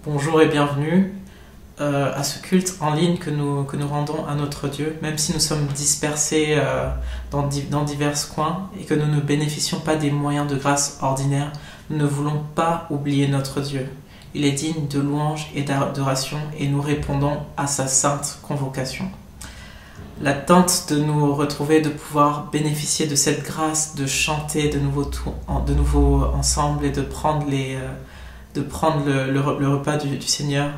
Bonjour et bienvenue à ce culte en ligne que nous rendons à notre Dieu, même si nous sommes dispersés dans divers coins et que nous ne bénéficions pas des moyens de grâce ordinaires. Nous ne voulons pas oublier notre Dieu. Il est digne de louange et d'adoration et nous répondons à sa sainte convocation. L'attente de nous retrouver, de pouvoir bénéficier de cette grâce, de chanter de nouveau ensemble et de prendre le repas du Seigneur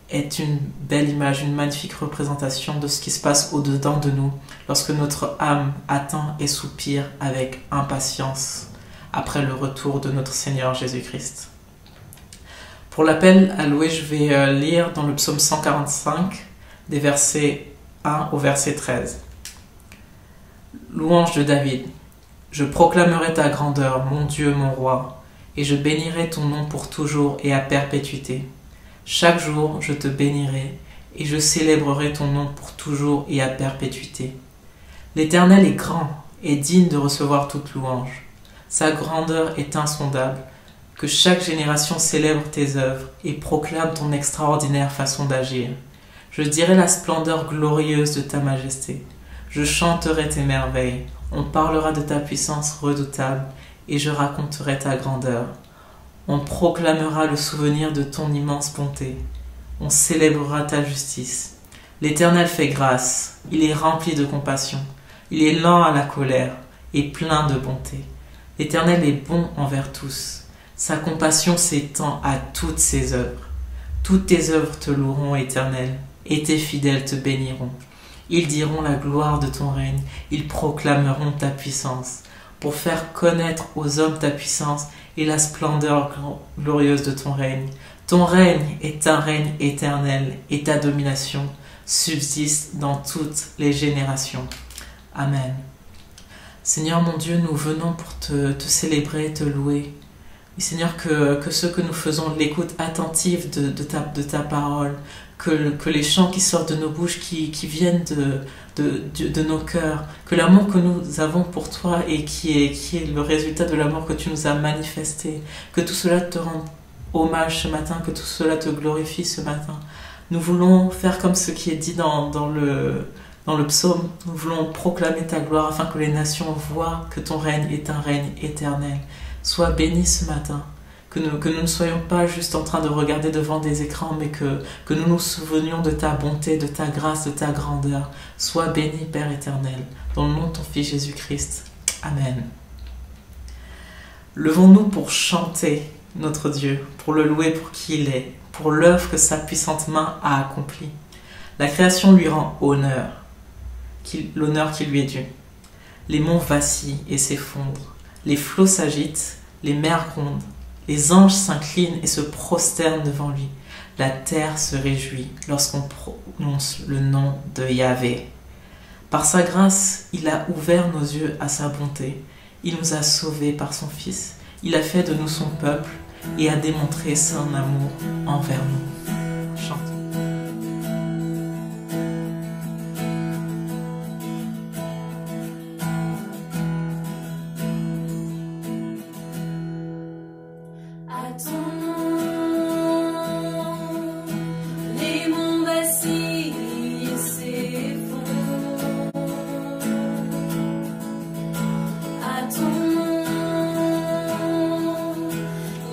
est une belle image, une magnifique représentation de ce qui se passe au-dedans de nous lorsque notre âme attend et soupire avec impatience après le retour de notre Seigneur Jésus-Christ. Pour l'appel à louer, je vais lire dans le psaume 145 des versets 1 au verset 13. Louange de David. Je proclamerai ta grandeur, mon Dieu, mon roi, et je bénirai ton nom pour toujours et à perpétuité. Chaque jour, je te bénirai, et je célébrerai ton nom pour toujours et à perpétuité. L'Éternel est grand et digne de recevoir toute louange. Sa grandeur est insondable. Que chaque génération célèbre tes œuvres et proclame ton extraordinaire façon d'agir. Je dirai la splendeur glorieuse de ta majesté. Je chanterai tes merveilles. On parlera de ta puissance redoutable et je raconterai ta grandeur. On proclamera le souvenir de ton immense bonté. On célébrera ta justice. L'Éternel fait grâce. Il est rempli de compassion. Il est lent à la colère et plein de bonté. L'Éternel est bon envers tous. Sa compassion s'étend à toutes ses œuvres. Toutes tes œuvres te loueront, Éternel, et tes fidèles te béniront. Ils diront la gloire de ton règne, ils proclameront ta puissance, pour faire connaître aux hommes ta puissance et la splendeur glorieuse de ton règne. Ton règne est un règne éternel, et ta domination subsiste dans toutes les générations. Amen. Seigneur mon Dieu, nous venons pour te célébrer, te louer. Et Seigneur, que ce que nous faisons, l'écoute attentive de ta parole, que les chants qui sortent de nos bouches, qui viennent de nos cœurs, que l'amour que nous avons pour toi et qui est le résultat de l'amour que tu nous as manifesté, que tout cela te rende hommage ce matin, que tout cela te glorifie ce matin. Nous voulons faire comme ce qui est dit dans le psaume, nous voulons proclamer ta gloire afin que les nations voient que ton règne est un règne éternel. Sois béni ce matin, que nous ne soyons pas juste en train de regarder devant des écrans, mais que nous nous souvenions de ta bonté, de ta grâce, de ta grandeur. Sois béni, Père éternel, dans le nom de ton Fils Jésus-Christ. Amen. Levons-nous pour chanter notre Dieu, pour le louer pour qui il est, pour l'œuvre que sa puissante main a accomplie. La création lui rend l'honneur qui lui est dû. Les monts vacillent et s'effondrent. Les flots s'agitent, les mers grondent, les anges s'inclinent et se prosternent devant lui. La terre se réjouit lorsqu'on prononce le nom de Yahvé. Par sa grâce, il a ouvert nos yeux à sa bonté. Il nous a sauvés par son Fils. Il a fait de nous son peuple et a démontré son amour envers nous. Chantons.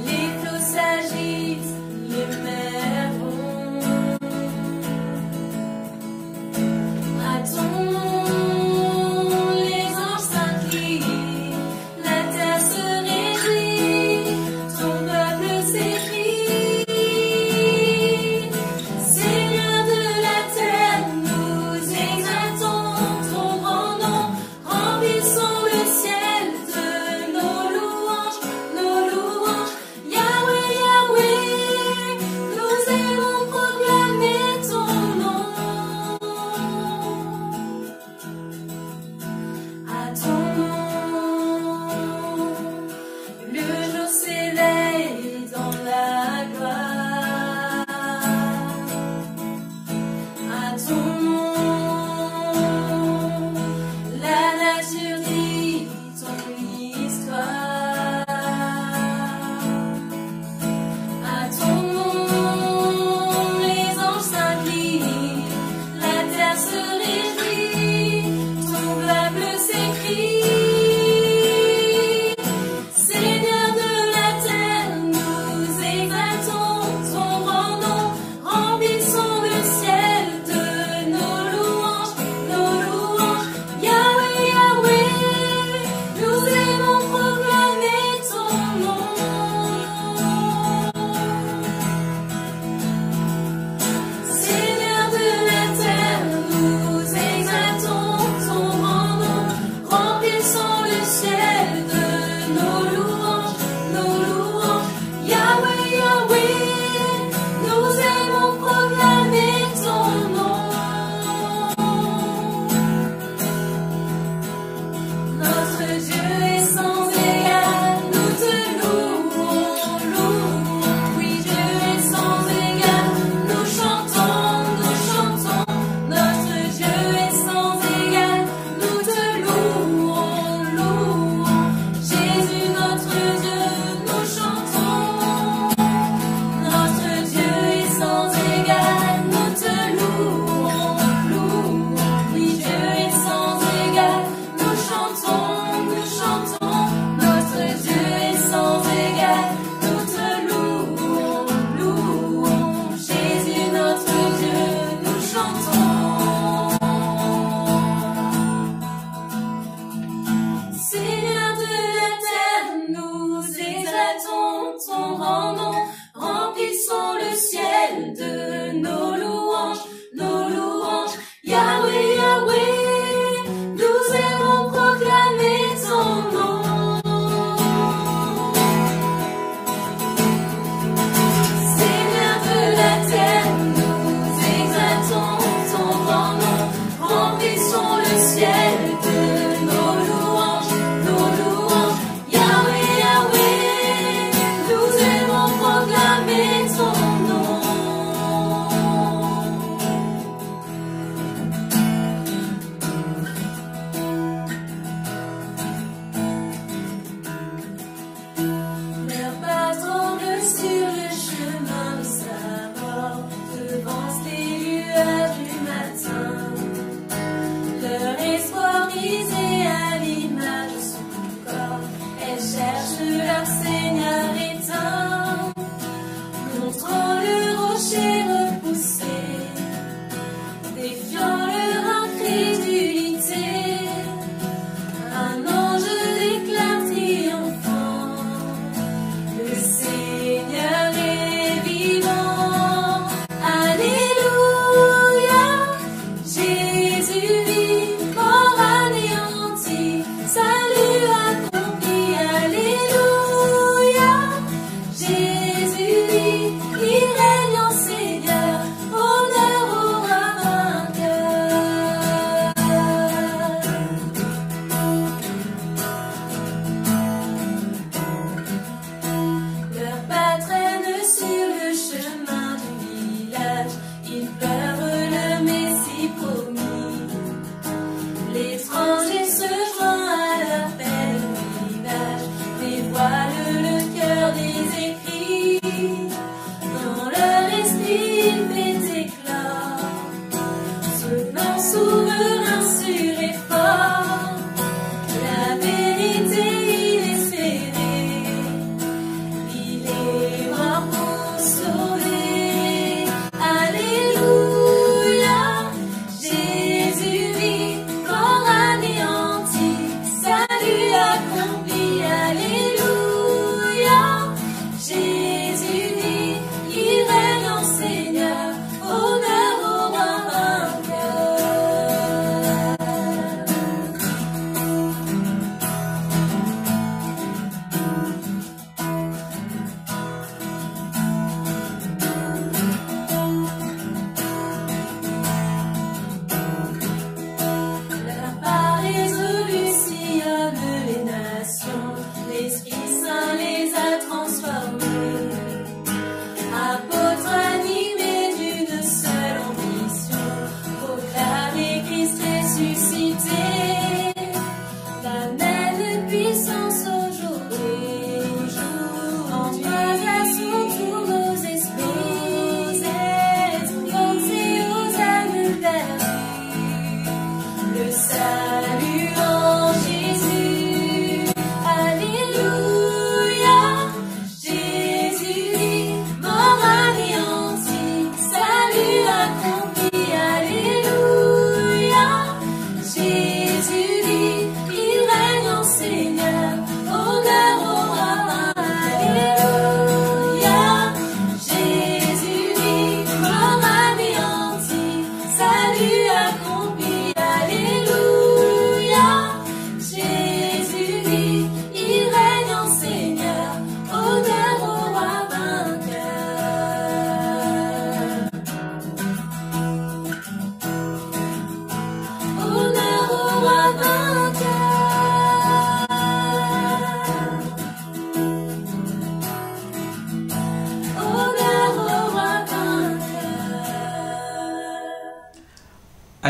Les flots s'agitent, les mers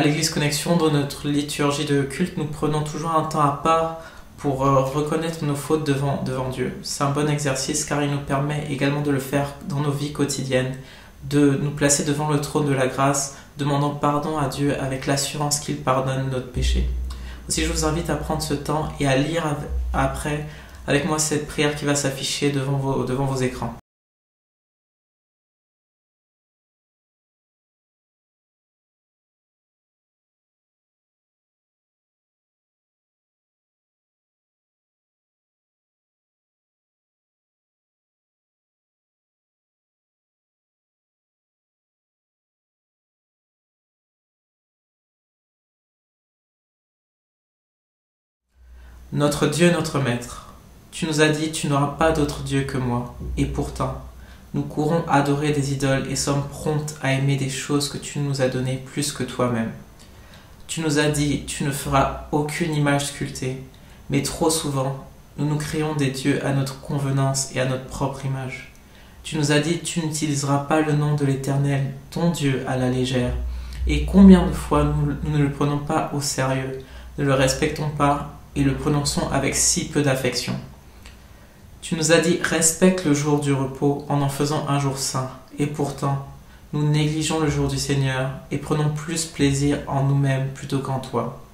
l'Église Connexion, dans notre liturgie de culte, nous prenons toujours un temps à part pour reconnaître nos fautes devant Dieu. C'est un bon exercice car il nous permet également de le faire dans nos vies quotidiennes, de nous placer devant le trône de la grâce, demandant pardon à Dieu avec l'assurance qu'il pardonne notre péché. Aussi, je vous invite à prendre ce temps et à lire après avec moi cette prière qui va s'afficher devant vos écrans. Notre Dieu, notre Maître, tu nous as dit, tu n'auras pas d'autre Dieu que moi, et pourtant, nous courons adorer des idoles et sommes promptes à aimer des choses que tu nous as données plus que toi-même. Tu nous as dit, tu ne feras aucune image sculptée, mais trop souvent, nous nous créons des dieux à notre convenance et à notre propre image. Tu nous as dit, tu n'utiliseras pas le nom de l'Éternel, ton Dieu, à la légère. Et combien de fois nous ne le prenons pas au sérieux, ne le respectons pas et le prononçons avec si peu d'affection. Tu nous as dit, respecte le jour du repos en faisant un jour saint. Et pourtant, nous négligeons le jour du Seigneur et prenons plus plaisir en nous-mêmes plutôt qu'en toi.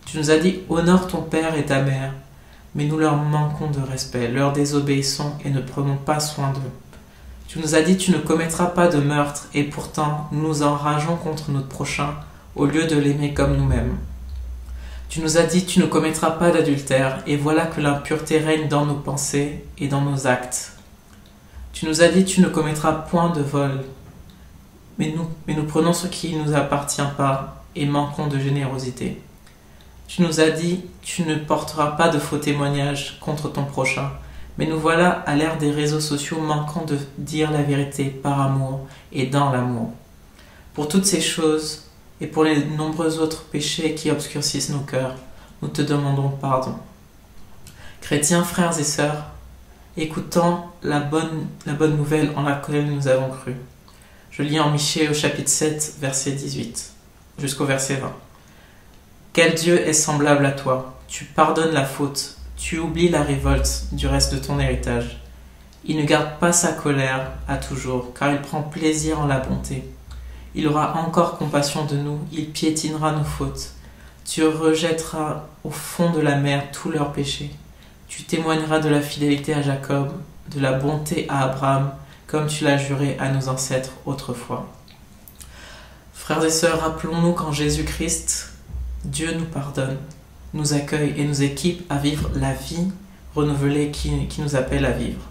Tu nous as dit, honore ton père et ta mère, mais nous leur manquons de respect, leur désobéissons et ne prenons pas soin d'eux. Tu nous as dit, tu ne commettras pas de meurtre, et pourtant nous nous enrageons contre notre prochain au lieu de l'aimer comme nous-mêmes. Tu nous as dit, tu ne commettras pas d'adultère, et voilà que l'impureté règne dans nos pensées et dans nos actes. Tu nous as dit, tu ne commettras point de vol, mais nous prenons ce qui ne nous appartient pas et manquons de générosité. Tu nous as dit, tu ne porteras pas de faux témoignages contre ton prochain, mais nous voilà à l'ère des réseaux sociaux manquant de dire la vérité par amour et dans l'amour. Pour toutes ces choses, et pour les nombreux autres péchés qui obscurcissent nos cœurs, nous te demandons pardon. Chrétiens, frères et sœurs, écoutons la bonne nouvelle en laquelle nous avons cru. Je lis en Michée au chapitre 7, verset 18, jusqu'au verset 20. Quel Dieu est semblable à toi? Tu pardonnes la faute, tu oublies la révolte du reste de ton héritage. Il ne garde pas sa colère à toujours, car il prend plaisir en la bonté. Il aura encore compassion de nous, il piétinera nos fautes. Tu rejetteras au fond de la mer tous leurs péchés. Tu témoigneras de la fidélité à Jacob, de la bonté à Abraham, comme tu l'as juré à nos ancêtres autrefois. Frères et sœurs, rappelons-nous qu'en Jésus-Christ, Dieu nous pardonne, nous accueille et nous équipe à vivre la vie renouvelée qui nous appelle à vivre.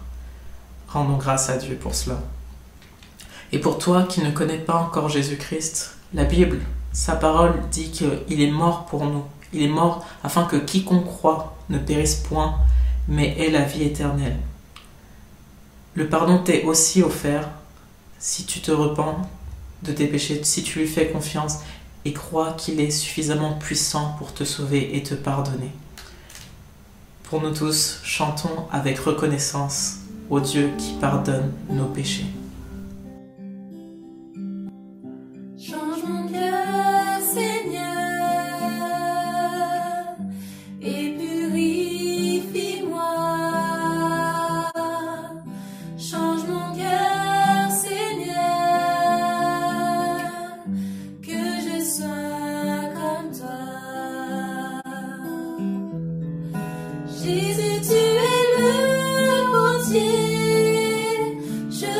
Rendons grâce à Dieu pour cela. Et pour toi qui ne connais pas encore Jésus-Christ, la Bible, sa parole dit qu'il est mort pour nous. Il est mort afin que quiconque croit ne périsse point, mais ait la vie éternelle. Le pardon t'est aussi offert si tu te repens de tes péchés, si tu lui fais confiance et crois qu'il est suffisamment puissant pour te sauver et te pardonner. Pour nous tous, chantons avec reconnaissance au Dieu qui pardonne nos péchés. Change mon cœur, Seigneur, et purifie-moi. Change mon cœur, Seigneur, que je sois comme toi. Jésus, tu es le portier, je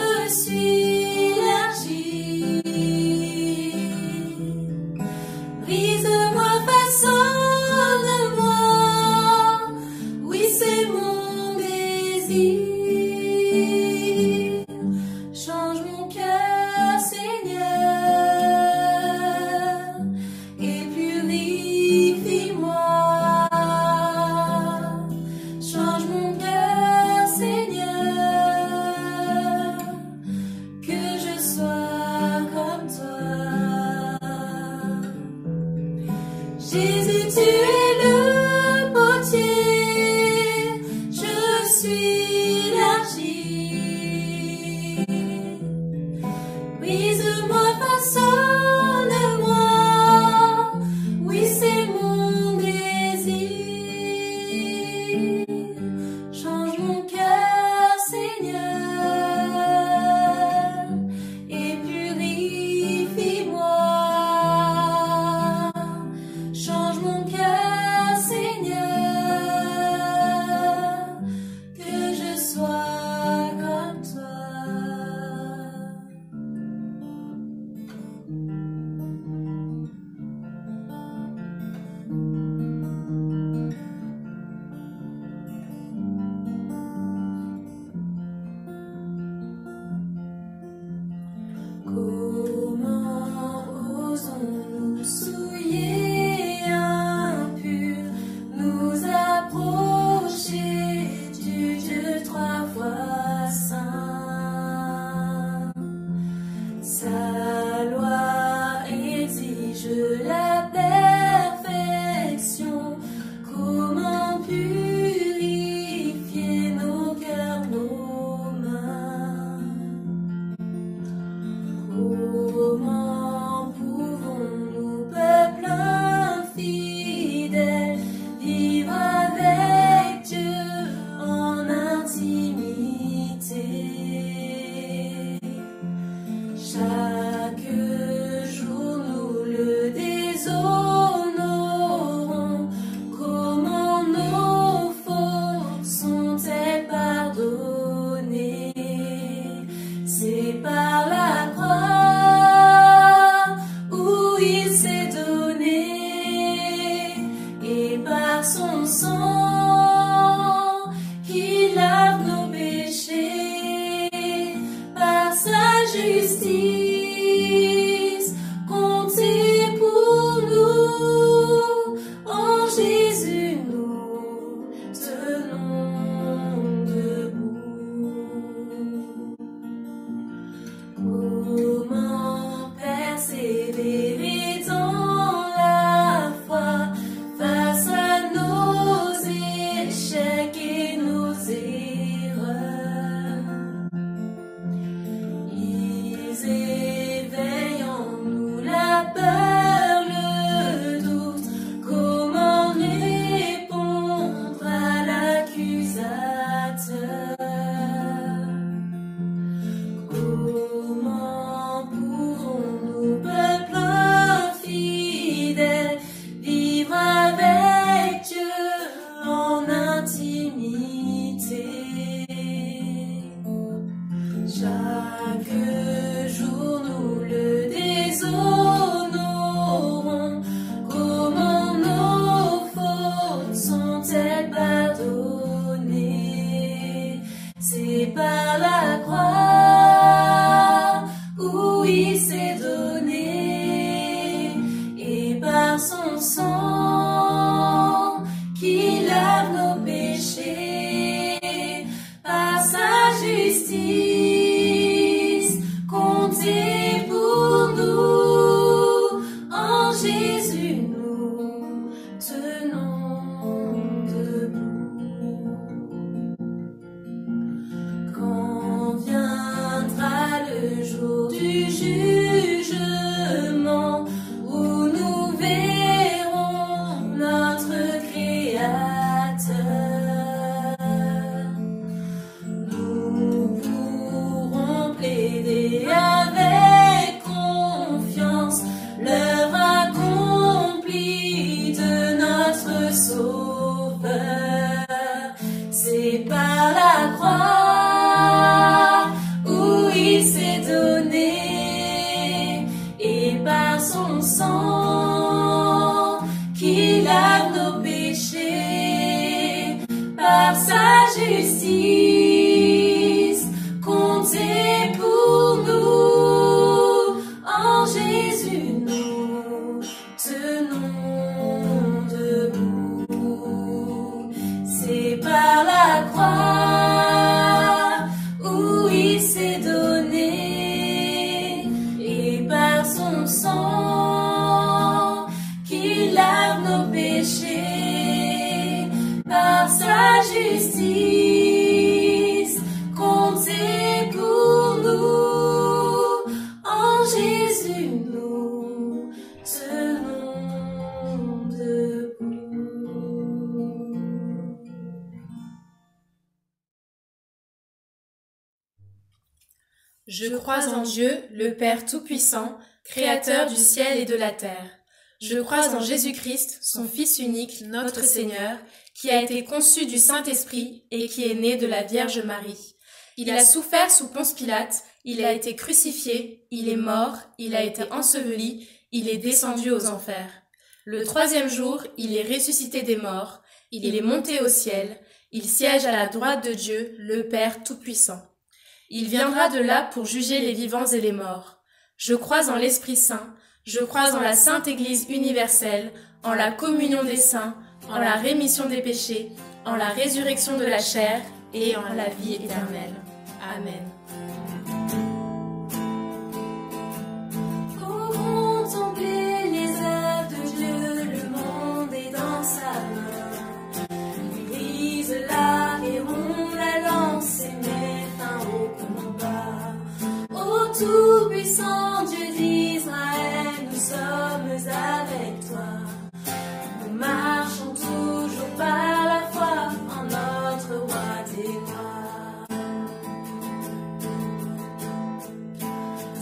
justice, comptez pour nous, en Jésus nous tenons debout. Comment persévérer dans la foi face à nos échecs et nos erreurs? Ils éveillent en nous la peur, le doute. Comment répondre à l'accusateur? Comment pourrons-nous, peuple infidèle, vivre avec Dieu en intimité? Chaque jour nous le déshonorons. Comment nos fautes sont-elles pardonnées? C'est par la croix où il s'est donné, et par son sang qui lave nos péchés, par sa justice, comptez pour nous, en Jésus nous tenons debout. Quand viendra le jour du jugement, où nous verrons notre Créateur, nous pourrons plaider avec confiance l'œuvre accomplie de notre Sauveur. C'est par la croix où il s'est donné, et par son sang qui lave nos péchés, par sa justice, comptez pour nous, en Jésus nous tenons debout. C'est par la croix où il s'est donné, et par son sang qui lave nos péchés, par sa justice, comptez pour nous, en Jésus nous tenons debout. Je crois en Dieu, le Père Tout-Puissant, Créateur du ciel et de la terre. Je crois en Jésus-Christ, son Fils unique, notre Seigneur, qui a été conçu du Saint-Esprit et qui est né de la Vierge Marie. Il a souffert sous Ponce Pilate, il a été crucifié, il est mort, il a été enseveli, il est descendu aux enfers. Le troisième jour, il est ressuscité des morts, il est monté au ciel, il siège à la droite de Dieu, le Père Tout-Puissant. Il viendra de là pour juger les vivants et les morts. Je crois en l'Esprit Saint, je crois en la Sainte Église universelle, en la communion des saints, en la rémission des péchés, en la résurrection de la chair et en la vie éternelle. Amen. Contempler les œuvres de Dieu, le monde est dans sa main. Il brise la et rompt la lance et met fin au combat. Ô Tout-Puissant Dieu d'Israël, nous sommes avec toi. Nous marchons toujours par la foi en notre roi des rois.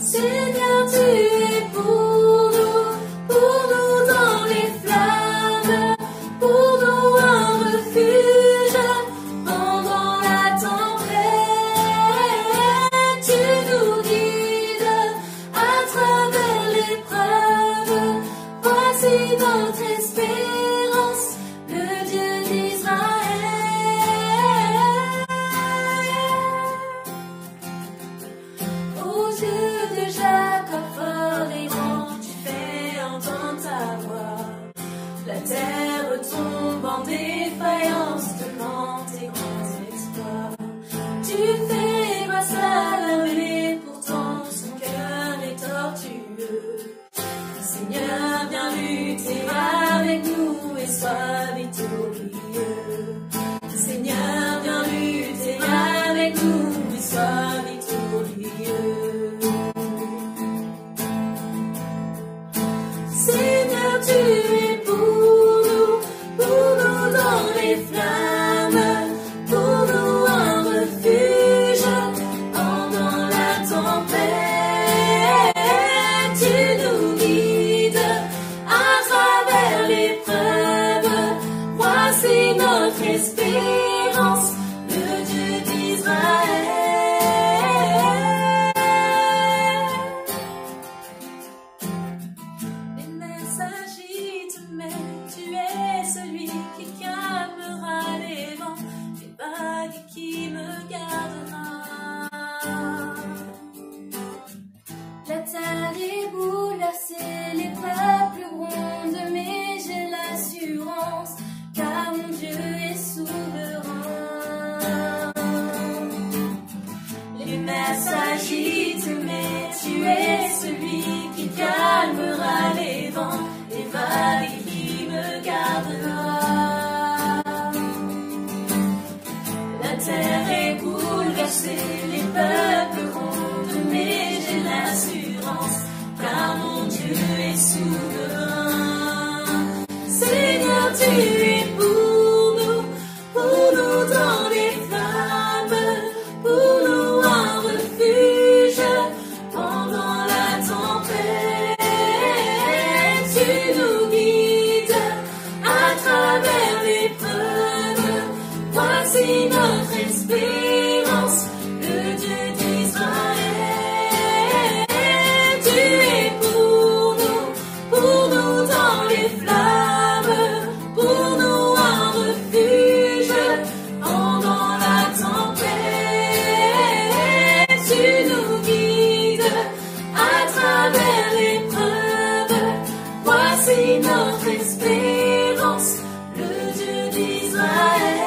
Seigneur, tu es pour nous dans les flammes, pour nous un refuge pendant la tempête. Tu nous guides à travers l'épreuve. Voici notre espérance, le Dieu d'Israël. Oh Dieu face à l'armée, pourtant son cœur est tortueux. Seigneur, viens lutter avec nous et sois victorieux. Seigneur, viens lutter avec nous et sois victorieux. Seigneur, tu es pour nous dans les flammes, pour nous un refuge pendant la tempête. Tu nous guides à travers l'épreuve. Voici notre espérance, le Dieu d'Israël. Les mers s'agitent, mais tu es celui qui calmera les vents, les vagues qui me gardera. La terre est bouleversée, les peuples grondent, mais j'ai l'assurance, car mon Dieu est souverain. Les mers s'agitent, mais tu es celui qui calmera les vents, les vagues qui me gardera. La terre est bouleversée, les peuples grondent, mais j'ai l'assurance, car mon Dieu est souverain. Seigneur, tu es pour nous dans les flammes, pour nous un refuge pendant la tempête. Tu nous guides à travers l'épreuve. Voici notre espérance, le Dieu d'Israël. Tu es pour nous dans les flammes, pour nous un refuge pendant la tempête. Tu nous guides à travers l'épreuve. Voici notre espérance, le Dieu d'Israël.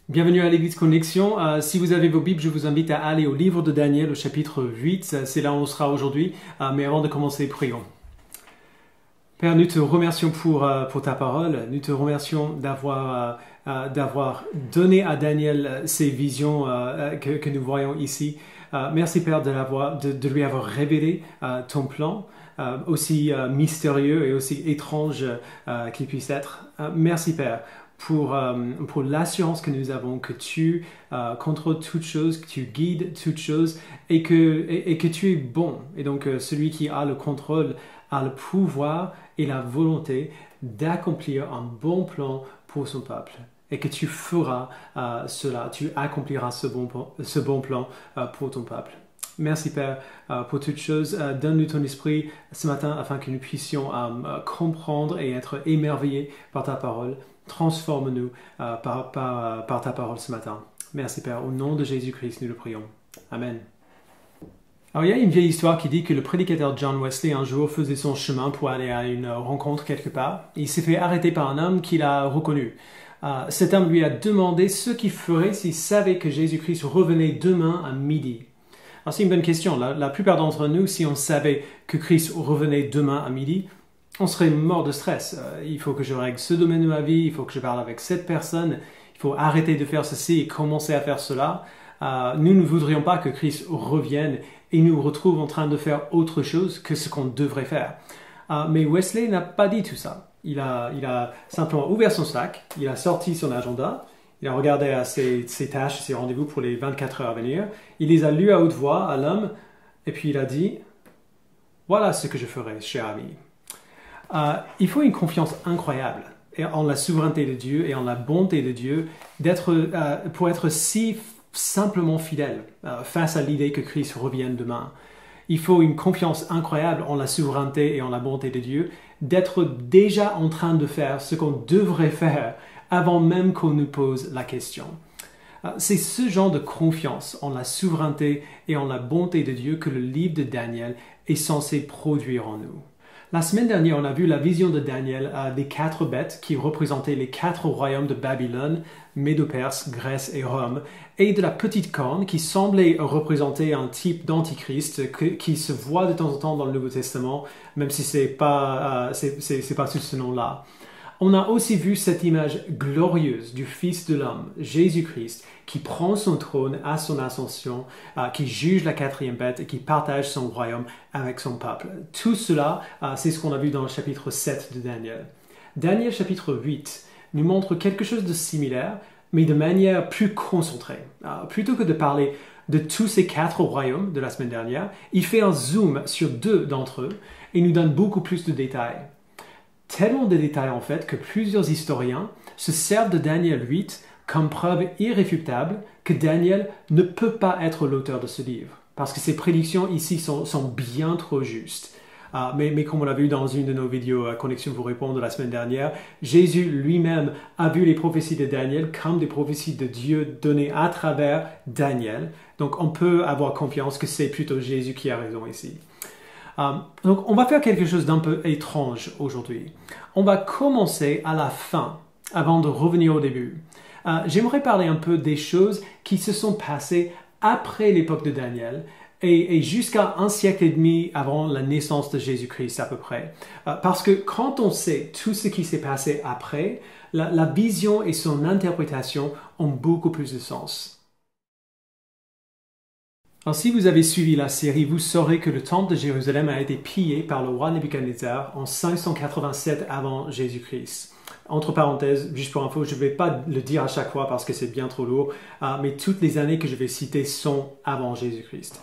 Bienvenue à l'Église Connexion. Si vous avez vos Bibles, je vous invite à aller au livre de Daniel, au chapitre 8. C'est là où on sera aujourd'hui. Mais avant de commencer, prions. Père, nous te remercions pour ta parole. Nous te remercions d'avoir donné à Daniel ces visions que nous voyons ici. Merci Père de lui avoir révélé ton plan, aussi mystérieux et aussi étrange qu'il puisse être. Merci Père pour l'assurance que nous avons que tu contrôles toutes choses, que tu guides toutes choses et que tu es bon. Et donc celui qui a le contrôle a le pouvoir et la volonté d'accomplir un bon plan pour son peuple. Et que tu feras cela, tu accompliras ce bon plan pour ton peuple. Merci Père pour toutes choses. Donne-nous ton esprit ce matin afin que nous puissions comprendre et être émerveillés par ta parole. Transforme-nous par ta parole ce matin. Merci Père, au nom de Jésus-Christ, nous le prions. Amen. Alors il y a une vieille histoire qui dit que le prédicateur John Wesley un jour faisait son chemin pour aller à une rencontre quelque part. Il s'est fait arrêter par un homme qu'il a reconnu. Cet homme lui a demandé ce qu'il ferait s'il savait que Jésus-Christ revenait demain à midi. Alors c'est une bonne question. La plupart d'entre nous, si on savait que Christ revenait demain à midi, on serait mort de stress. Il faut que je règle ce domaine de ma vie, il faut que je parle avec cette personne, il faut arrêter de faire ceci et commencer à faire cela. Nous ne voudrions pas que Christ revienne et nous retrouve en train de faire autre chose que ce qu'on devrait faire. Mais Wesley n'a pas dit tout ça. Il a simplement ouvert son sac, il a sorti son agenda, il a regardé ses tâches, ses rendez-vous pour les 24 heures à venir, il les a lus à haute voix à l'homme, et puis il a dit « Voilà ce que je ferai, cher ami. » Il faut une confiance incroyable en la souveraineté de Dieu et en la bonté de Dieu pour être si simplement fidèle face à l'idée que Christ revienne demain. Il faut une confiance incroyable en la souveraineté et en la bonté de Dieu d'être déjà en train de faire ce qu'on devrait faire avant même qu'on nous pose la question. C'est ce genre de confiance en la souveraineté et en la bonté de Dieu que le livre de Daniel est censé produire en nous. La semaine dernière, on a vu la vision de Daniel des 4 bêtes qui représentaient les 4 royaumes de Babylone, Médo-Perse, Grèce et Rome, et de la petite corne qui semblait représenter un type d'antichrist qui se voit de temps en temps dans le Nouveau Testament, même si c'est pas sous ce nom-là. On a aussi vu cette image glorieuse du Fils de l'homme, Jésus-Christ, qui prend son trône à son ascension, qui juge la 4e bête et qui partage son royaume avec son peuple. Tout cela, c'est ce qu'on a vu dans le chapitre 7 de Daniel. Daniel chapitre 8 nous montre quelque chose de similaire, mais de manière plus concentrée. Plutôt que de parler de tous ces 4 royaumes de la semaine dernière, il fait un zoom sur 2 d'entre eux et nous donne beaucoup plus de détails. Tellement de détails en fait que plusieurs historiens se servent de Daniel 8 comme preuve irréfutable que Daniel ne peut pas être l'auteur de ce livre, parce que ses prédictions ici sont bien trop justes. Mais comme on l'a vu dans une de nos vidéos Connexion vous répond de la semaine dernière, Jésus lui-même a vu les prophéties de Daniel comme des prophéties de Dieu données à travers Daniel. Donc on peut avoir confiance que c'est plutôt Jésus qui a raison ici. Donc, on va faire quelque chose d'un peu étrange aujourd'hui. On va commencer à la fin, avant de revenir au début. J'aimerais parler un peu des choses qui se sont passées après l'époque de Daniel et jusqu'à 1 siècle et demi avant la naissance de Jésus-Christ à peu près. Parce que quand on sait tout ce qui s'est passé après, la vision et son interprétation ont beaucoup plus de sens. Alors, si vous avez suivi la série, vous saurez que le temple de Jérusalem a été pillé par le roi Nebuchadnezzar en 587 avant Jésus-Christ. Entre parenthèses, juste pour info, je ne vais pas le dire à chaque fois parce que c'est bien trop lourd, mais toutes les années que je vais citer sont avant Jésus-Christ.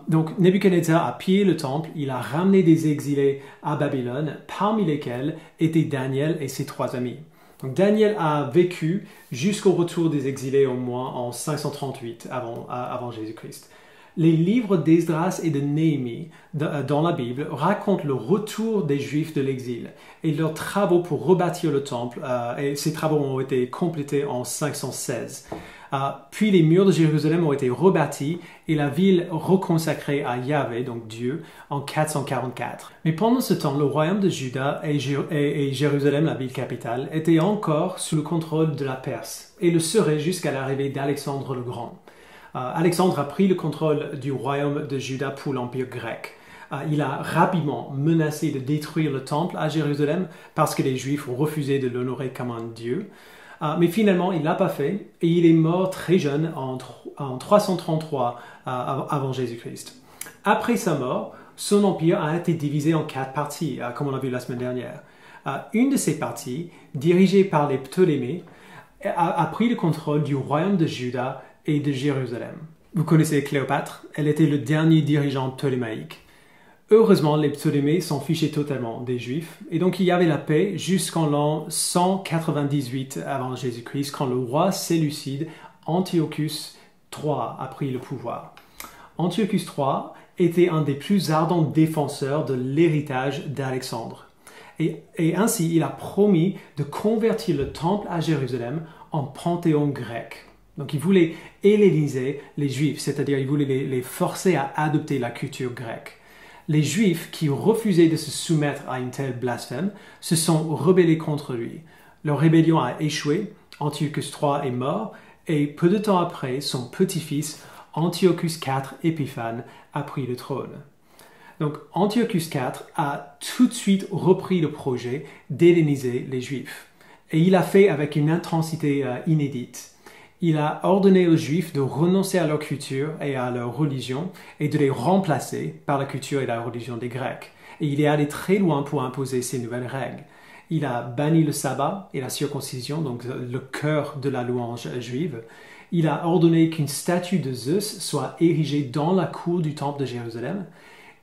Donc, Nebuchadnezzar a pillé le temple, il a ramené des exilés à Babylone, parmi lesquels étaient Daniel et ses 3 amis. Donc, Daniel a vécu jusqu'au retour des exilés au moins en 538 avant Jésus-Christ. Les livres d'Esdras et de Néhémie dans la Bible racontent le retour des Juifs de l'exil et leurs travaux pour rebâtir le temple. Et ces travaux ont été complétés en 516. Puis les murs de Jérusalem ont été rebâtis et la ville reconsacrée à Yahvé, donc Dieu, en 444. Mais pendant ce temps, le royaume de Juda et Jérusalem, la ville capitale, étaient encore sous le contrôle de la Perse et le seraient jusqu'à l'arrivée d'Alexandre le Grand. Alexandre a pris le contrôle du royaume de Juda pour l'empire grec. Il a rapidement menacé de détruire le temple à Jérusalem parce que les Juifs ont refusé de l'honorer comme un dieu. Mais finalement, il ne l'a pas fait et il est mort très jeune en 333 avant Jésus-Christ. Après sa mort, son empire a été divisé en 4 parties, comme on l'a vu la semaine dernière. Une de ces parties, dirigée par les Ptolémées, a pris le contrôle du royaume de Juda et de Jérusalem. Vous connaissez Cléopâtre, elle était le dernier dirigeant ptolémaïque. Heureusement, les Ptolémées s'en fichaient totalement des Juifs, et donc il y avait la paix jusqu'en l'an 198 avant Jésus-Christ, quand le roi séleucide Antiochus III a pris le pouvoir. Antiochus III était un des plus ardents défenseurs de l'héritage d'Alexandre. Et ainsi, il a promis de convertir le temple à Jérusalem en panthéon grec. Donc il voulait helléniser les Juifs, c'est-à-dire il voulait les forcer à adopter la culture grecque. Les Juifs qui refusaient de se soumettre à une telle blasphème se sont rebellés contre lui. Leur rébellion a échoué, Antiochus III est mort, et peu de temps après, son petit-fils, Antiochus IV Épiphane, a pris le trône. Donc Antiochus IV a tout de suite repris le projet d'helléniser les Juifs. Et il l'a fait avec une intensité inédite. Il a ordonné aux Juifs de renoncer à leur culture et à leur religion et de les remplacer par la culture et la religion des Grecs. Et il est allé très loin pour imposer ces nouvelles règles. Il a banni le sabbat et la circoncision, donc le cœur de la louange juive. Il a ordonné qu'une statue de Zeus soit érigée dans la cour du temple de Jérusalem.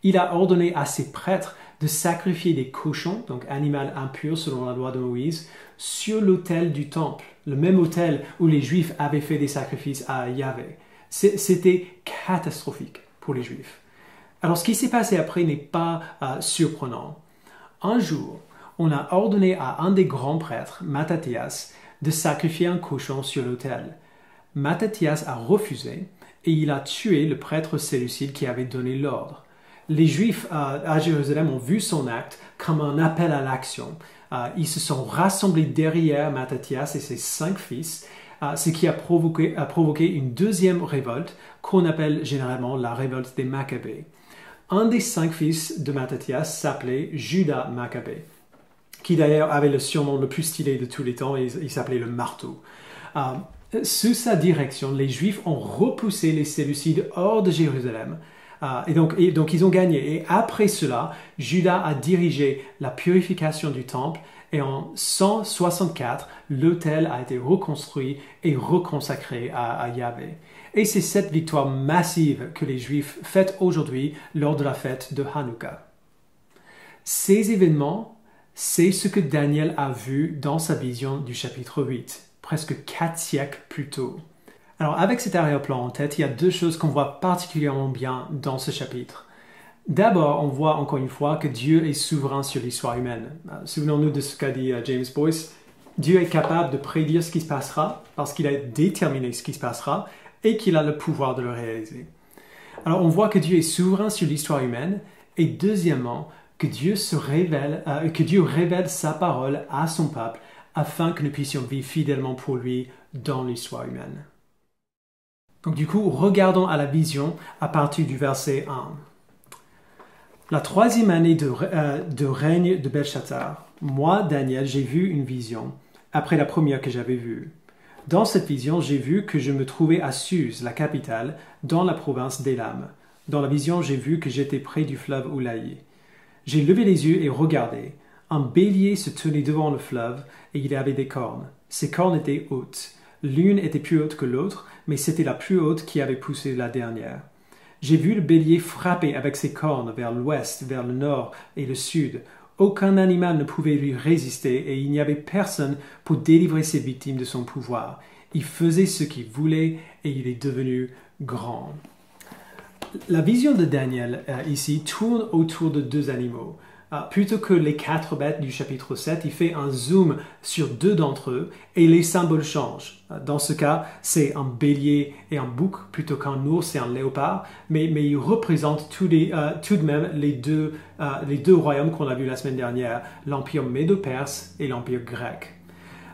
Il a ordonné à ses prêtres de sacrifier des cochons, donc animal impur selon la loi de Moïse, sur l'autel du temple, le même autel où les Juifs avaient fait des sacrifices à Yahvé. C'était catastrophique pour les Juifs. Alors ce qui s'est passé après n'est pas surprenant. Un jour, on a ordonné à un des grands prêtres, Mattathias, de sacrifier un cochon sur l'autel. Mattathias a refusé et il a tué le prêtre séleucide qui avait donné l'ordre. Les Juifs à Jérusalem ont vu son acte comme un appel à l'action. Ils se sont rassemblés derrière Mattathias et ses 5 fils, ce qui a provoqué une deuxième révolte qu'on appelle généralement la révolte des Maccabées. Un des 5 fils de Mattathias s'appelait Judas Maccabée, qui d'ailleurs avait le surnom le plus stylé de tous les temps, il s'appelait le marteau. Sous sa direction, les Juifs ont repoussé les Séleucides hors de Jérusalem, et donc ils ont gagné. Et après cela, Judas a dirigé la purification du temple, et en 164, l'autel a été reconstruit et reconsacré à Yahvé. Et c'est cette victoire massive que les Juifs fêtent aujourd'hui lors de la fête de Hanouka. Ces événements, c'est ce que Daniel a vu dans sa vision du chapitre 8, presque 4 siècles plus tôt. Alors avec cet arrière-plan en tête, il y a 2 choses qu'on voit particulièrement bien dans ce chapitre. D'abord, on voit encore une fois que Dieu est souverain sur l'histoire humaine. Souvenons-nous de ce qu'a dit James Boyce. Dieu est capable de prédire ce qui se passera parce qu'il a déterminé ce qui se passera et qu'il a le pouvoir de le réaliser. Alors on voit que Dieu est souverain sur l'histoire humaine et deuxièmement, que Dieu révèle sa parole à son peuple afin que nous puissions vivre fidèlement pour lui dans l'histoire humaine. Donc du coup, regardons à la vision à partir du verset 1. La 3e année de règne de Belshazzar, moi, Daniel, j'ai vu une vision, après la première que j'avais vue. Dans cette vision, j'ai vu que je me trouvais à Suse, la capitale, dans la province d'Élam. Dans la vision, j'ai vu que j'étais près du fleuve Oulaï. J'ai levé les yeux et regardé. Un bélier se tenait devant le fleuve et il avait des cornes. Ces cornes étaient hautes. L'une était plus haute que l'autre, mais c'était la plus haute qui avait poussé la dernière. J'ai vu le bélier frapper avec ses cornes vers l'ouest, vers le nord et le sud. Aucun animal ne pouvait lui résister et il n'y avait personne pour délivrer ses victimes de son pouvoir. Il faisait ce qu'il voulait et il est devenu grand. La vision de Daniel ici tourne autour de 2 animaux. Plutôt que les 4 bêtes du chapitre 7, il fait un zoom sur 2 d'entre eux et les symboles changent. Dans ce cas, c'est un bélier et un bouc plutôt qu'un ours et un léopard, mais ils représentent tout de même les deux royaumes qu'on a vus la semaine dernière, l'empire médo-perse et l'empire grec.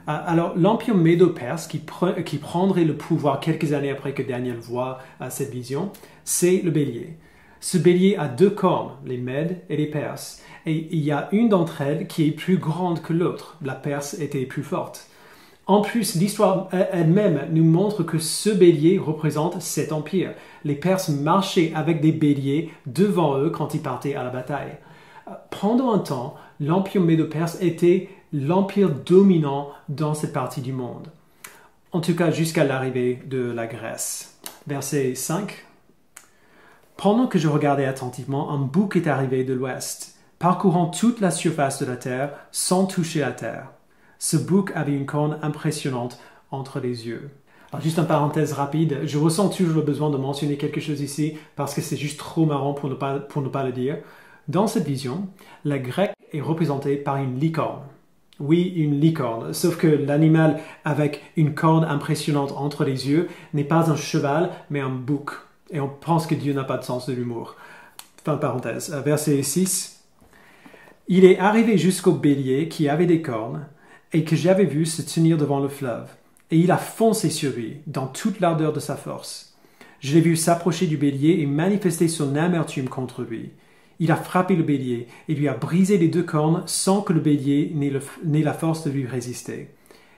Alors, l'empire médo-perse qui prendrait le pouvoir quelques années après que Daniel voit cette vision, c'est le bélier. Ce bélier a 2 cornes, les Mèdes et les Perses, et il y a une d'entre elles qui est plus grande que l'autre. La Perse était plus forte. En plus, l'histoire elle-même nous montre que ce bélier représente cet empire. Les Perses marchaient avec des béliers devant eux quand ils partaient à la bataille. Pendant un temps, l'empire médo-perse était l'empire dominant dans cette partie du monde. En tout cas, jusqu'à l'arrivée de la Grèce. Verset 5. Pendant que je regardais attentivement, un bouc est arrivé de l'ouest, parcourant toute la surface de la terre sans toucher la terre. Ce bouc avait une corne impressionnante entre les yeux. Alors, juste une parenthèse rapide, je ressens toujours le besoin de mentionner quelque chose ici parce que c'est juste trop marrant pour ne pas le dire. Dans cette vision, la grecque est représentée par une licorne. Oui, une licorne, sauf que l'animal avec une corne impressionnante entre les yeux n'est pas un cheval, mais un bouc. Et on pense que Dieu n'a pas de sens de l'humour. Fin de parenthèse. Verset 6. Il est arrivé jusqu'au bélier qui avait des cornes et que j'avais vu se tenir devant le fleuve. Et il a foncé sur lui dans toute l'ardeur de sa force. Je l'ai vu s'approcher du bélier et manifester son amertume contre lui. Il a frappé le bélier et lui a brisé les 2 cornes sans que le bélier n'ait la force de lui résister.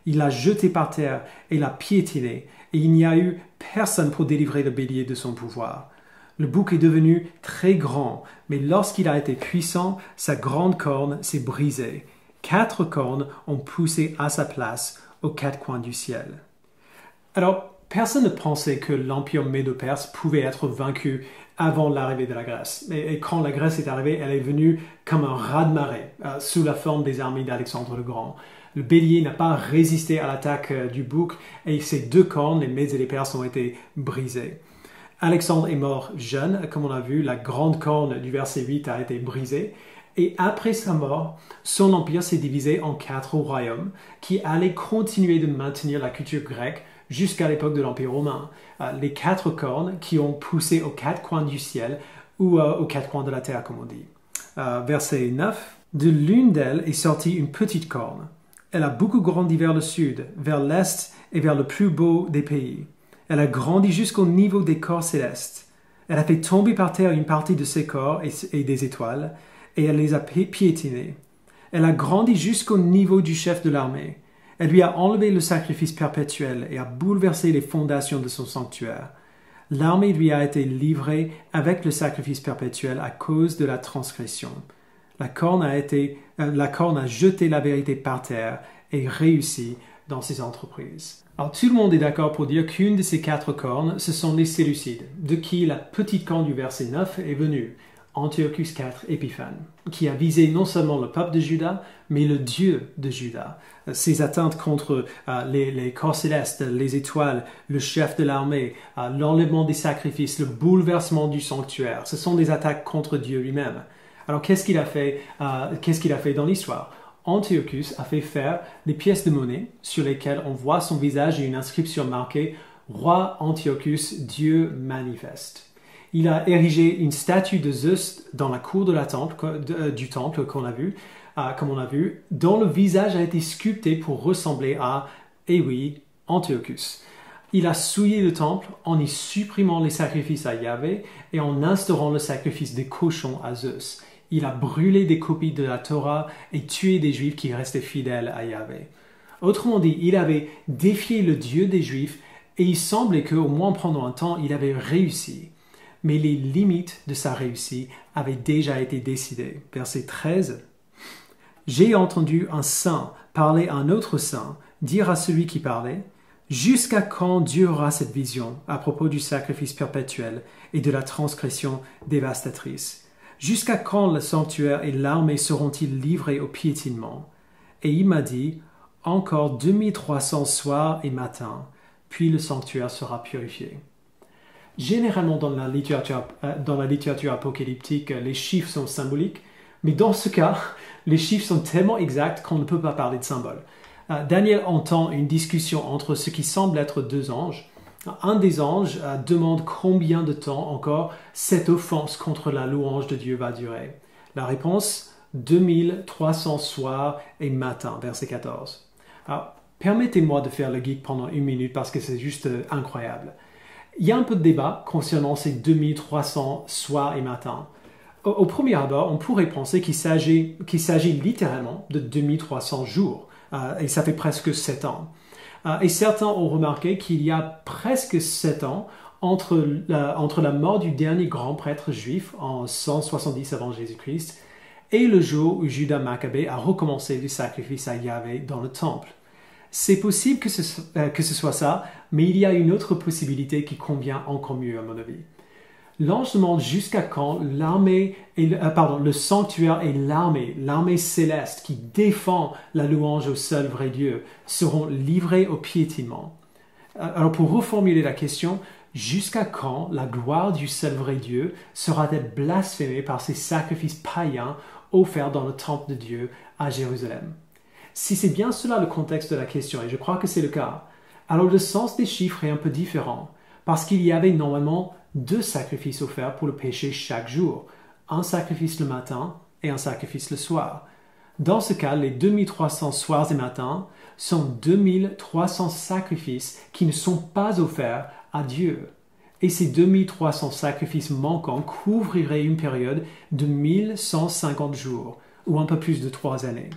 Il l'a jeté par terre et l'a piétiné, et il n'y a eu personne pour délivrer le bélier de son pouvoir. Le bouc est devenu très grand, mais lorsqu'il a été puissant, sa grande corne s'est brisée. 4 cornes ont poussé à sa place aux 4 coins du ciel. Alors, personne ne pensait que l'empire médo-perse pouvait être vaincu avant l'arrivée de la Grèce. Et quand la Grèce est arrivée, elle est venue comme un raz-de-marée, sous la forme des armées d'Alexandre le Grand. Le bélier n'a pas résisté à l'attaque du bouc et ses 2 cornes, les Mèdes et les Perses, ont été brisées. Alexandre est mort jeune, comme on a vu, la grande corne du verset 8 a été brisée. Et après sa mort, son empire s'est divisé en 4 royaumes qui allaient continuer de maintenir la culture grecque jusqu'à l'époque de l'Empire romain. Les 4 cornes qui ont poussé aux 4 coins du ciel ou aux quatre coins de la terre, comme on dit. Verset 9. De l'une d'elles est sortie une petite corne. Elle a beaucoup grandi vers le sud, vers l'est et vers le plus beau des pays. Elle a grandi jusqu'au niveau des corps célestes. Elle a fait tomber par terre une partie de ses corps et des étoiles, et elle les a piétinés. Elle a grandi jusqu'au niveau du chef de l'armée. Elle lui a enlevé le sacrifice perpétuel et a bouleversé les fondations de son sanctuaire. L'armée lui a été livrée avec le sacrifice perpétuel à cause de la transgression. La corne a jeté la vérité par terre et réussi dans ses entreprises. Alors tout le monde est d'accord pour dire qu'une de ces quatre cornes, ce sont les Séleucides, de qui la petite corne du verset 9 est venue, Antiochus IV Épiphane, qui a visé non seulement le peuple de Juda, mais le Dieu de Juda. Ses atteintes contre les corps célestes, les étoiles, le chef de l'armée, l'enlèvement des sacrifices, le bouleversement du sanctuaire, ce sont des attaques contre Dieu lui-même. Alors qu'est-ce qu'il a fait dans l'histoire? Antiochus a fait faire des pièces de monnaie sur lesquelles on voit son visage et une inscription marquée « Roi Antiochus, Dieu manifeste ». Il a érigé une statue de Zeus dans la cour du temple comme on a vu, dont le visage a été sculpté pour ressembler à, Antiochus. Il a souillé le temple en y supprimant les sacrifices à Yahvé et en instaurant le sacrifice des cochons à Zeus. Il a brûlé des copies de la Torah et tué des Juifs qui restaient fidèles à Yahvé. Autrement dit, il avait défié le Dieu des Juifs et il semblait qu'au moins pendant un temps, il avait réussi. Mais les limites de sa réussite avaient déjà été décidées. Verset 13. « J'ai entendu un saint parler à un autre saint, dire à celui qui parlait, « Jusqu'à quand durera cette vision à propos du sacrifice perpétuel et de la transgression dévastatrice? Jusqu'à quand le sanctuaire et l'armée seront-ils livrés au piétinement? » Et il m'a dit, « Encore 2300 soirs et matins, puis le sanctuaire sera purifié. » Généralement, dans la littérature apocalyptique, les chiffres sont symboliques, mais dans ce cas, les chiffres sont tellement exacts qu'on ne peut pas parler de symboles. Daniel entend une discussion entre ce qui semble être deux anges. Un des anges demande combien de temps encore cette offense contre la louange de Dieu va durer. La réponse, 2300 soirs et matins, verset 14. Alors, permettez-moi de faire le geek pendant une minute parce que c'est juste incroyable. Il y a un peu de débat concernant ces 2300 soirs et matins. Au premier abord, on pourrait penser qu'il s'agit littéralement de 2300 jours, et ça fait presque 7 ans. Et certains ont remarqué qu'il y a presque 7 ans entre la mort du dernier grand prêtre juif en 170 avant Jésus-Christ et le jour où Judas Maccabée a recommencé le sacrifice à Yahvé dans le temple. C'est possible que ce soit ça, mais il y a une autre possibilité qui convient encore mieux à mon avis. L'ange demande jusqu'à quand le sanctuaire et l'armée céleste qui défend la louange au seul vrai Dieu, seront livrés au piétinement. Alors pour reformuler la question, jusqu'à quand la gloire du seul vrai Dieu sera-t-elle blasphémée par ces sacrifices païens offerts dans le temple de Dieu à Jérusalem? Si c'est bien cela le contexte de la question, et je crois que c'est le cas, alors le sens des chiffres est un peu différent, parce qu'il y avait normalement 2 sacrifices offerts pour le péché chaque jour, un sacrifice le matin et un sacrifice le soir. Dans ce cas, les 2300 soirs et matins sont 2300 sacrifices qui ne sont pas offerts à Dieu. Et ces 2300 sacrifices manquants couvriraient une période de 1150 jours, ou un peu plus de 3 années.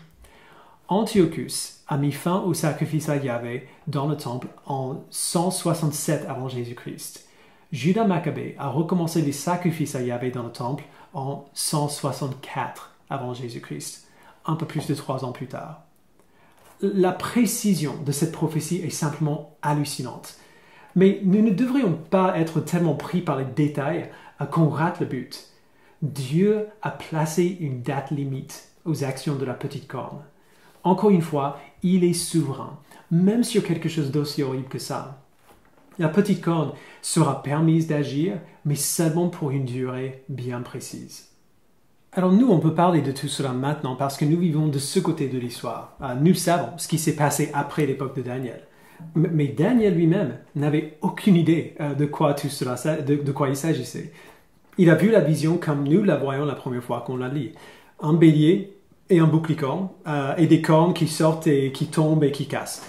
Antiochus a mis fin au sacrifice à Yahvé dans le temple en 167 avant Jésus-Christ. Judas Maccabée a recommencé les sacrifices à Yahvé dans le temple en 164 avant Jésus-Christ, un peu plus de 3 ans plus tard. La précision de cette prophétie est simplement hallucinante. Mais nous ne devrions pas être tellement pris par les détails qu'on rate le but. Dieu a placé une date limite aux actions de la petite corne. Encore une fois, il est souverain, même sur quelque chose d'aussi horrible que ça. La petite corne sera permise d'agir, mais seulement pour une durée bien précise. Alors nous, on peut parler de tout cela maintenant parce que nous vivons de ce côté de l'histoire. Nous savons ce qui s'est passé après l'époque de Daniel. Mais Daniel lui-même n'avait aucune idée de quoi il s'agissait. Il a vu la vision comme nous la voyons la première fois qu'on la lit. Un bélier et un bouc licorne, et des cornes qui sortent et qui tombent et qui cassent.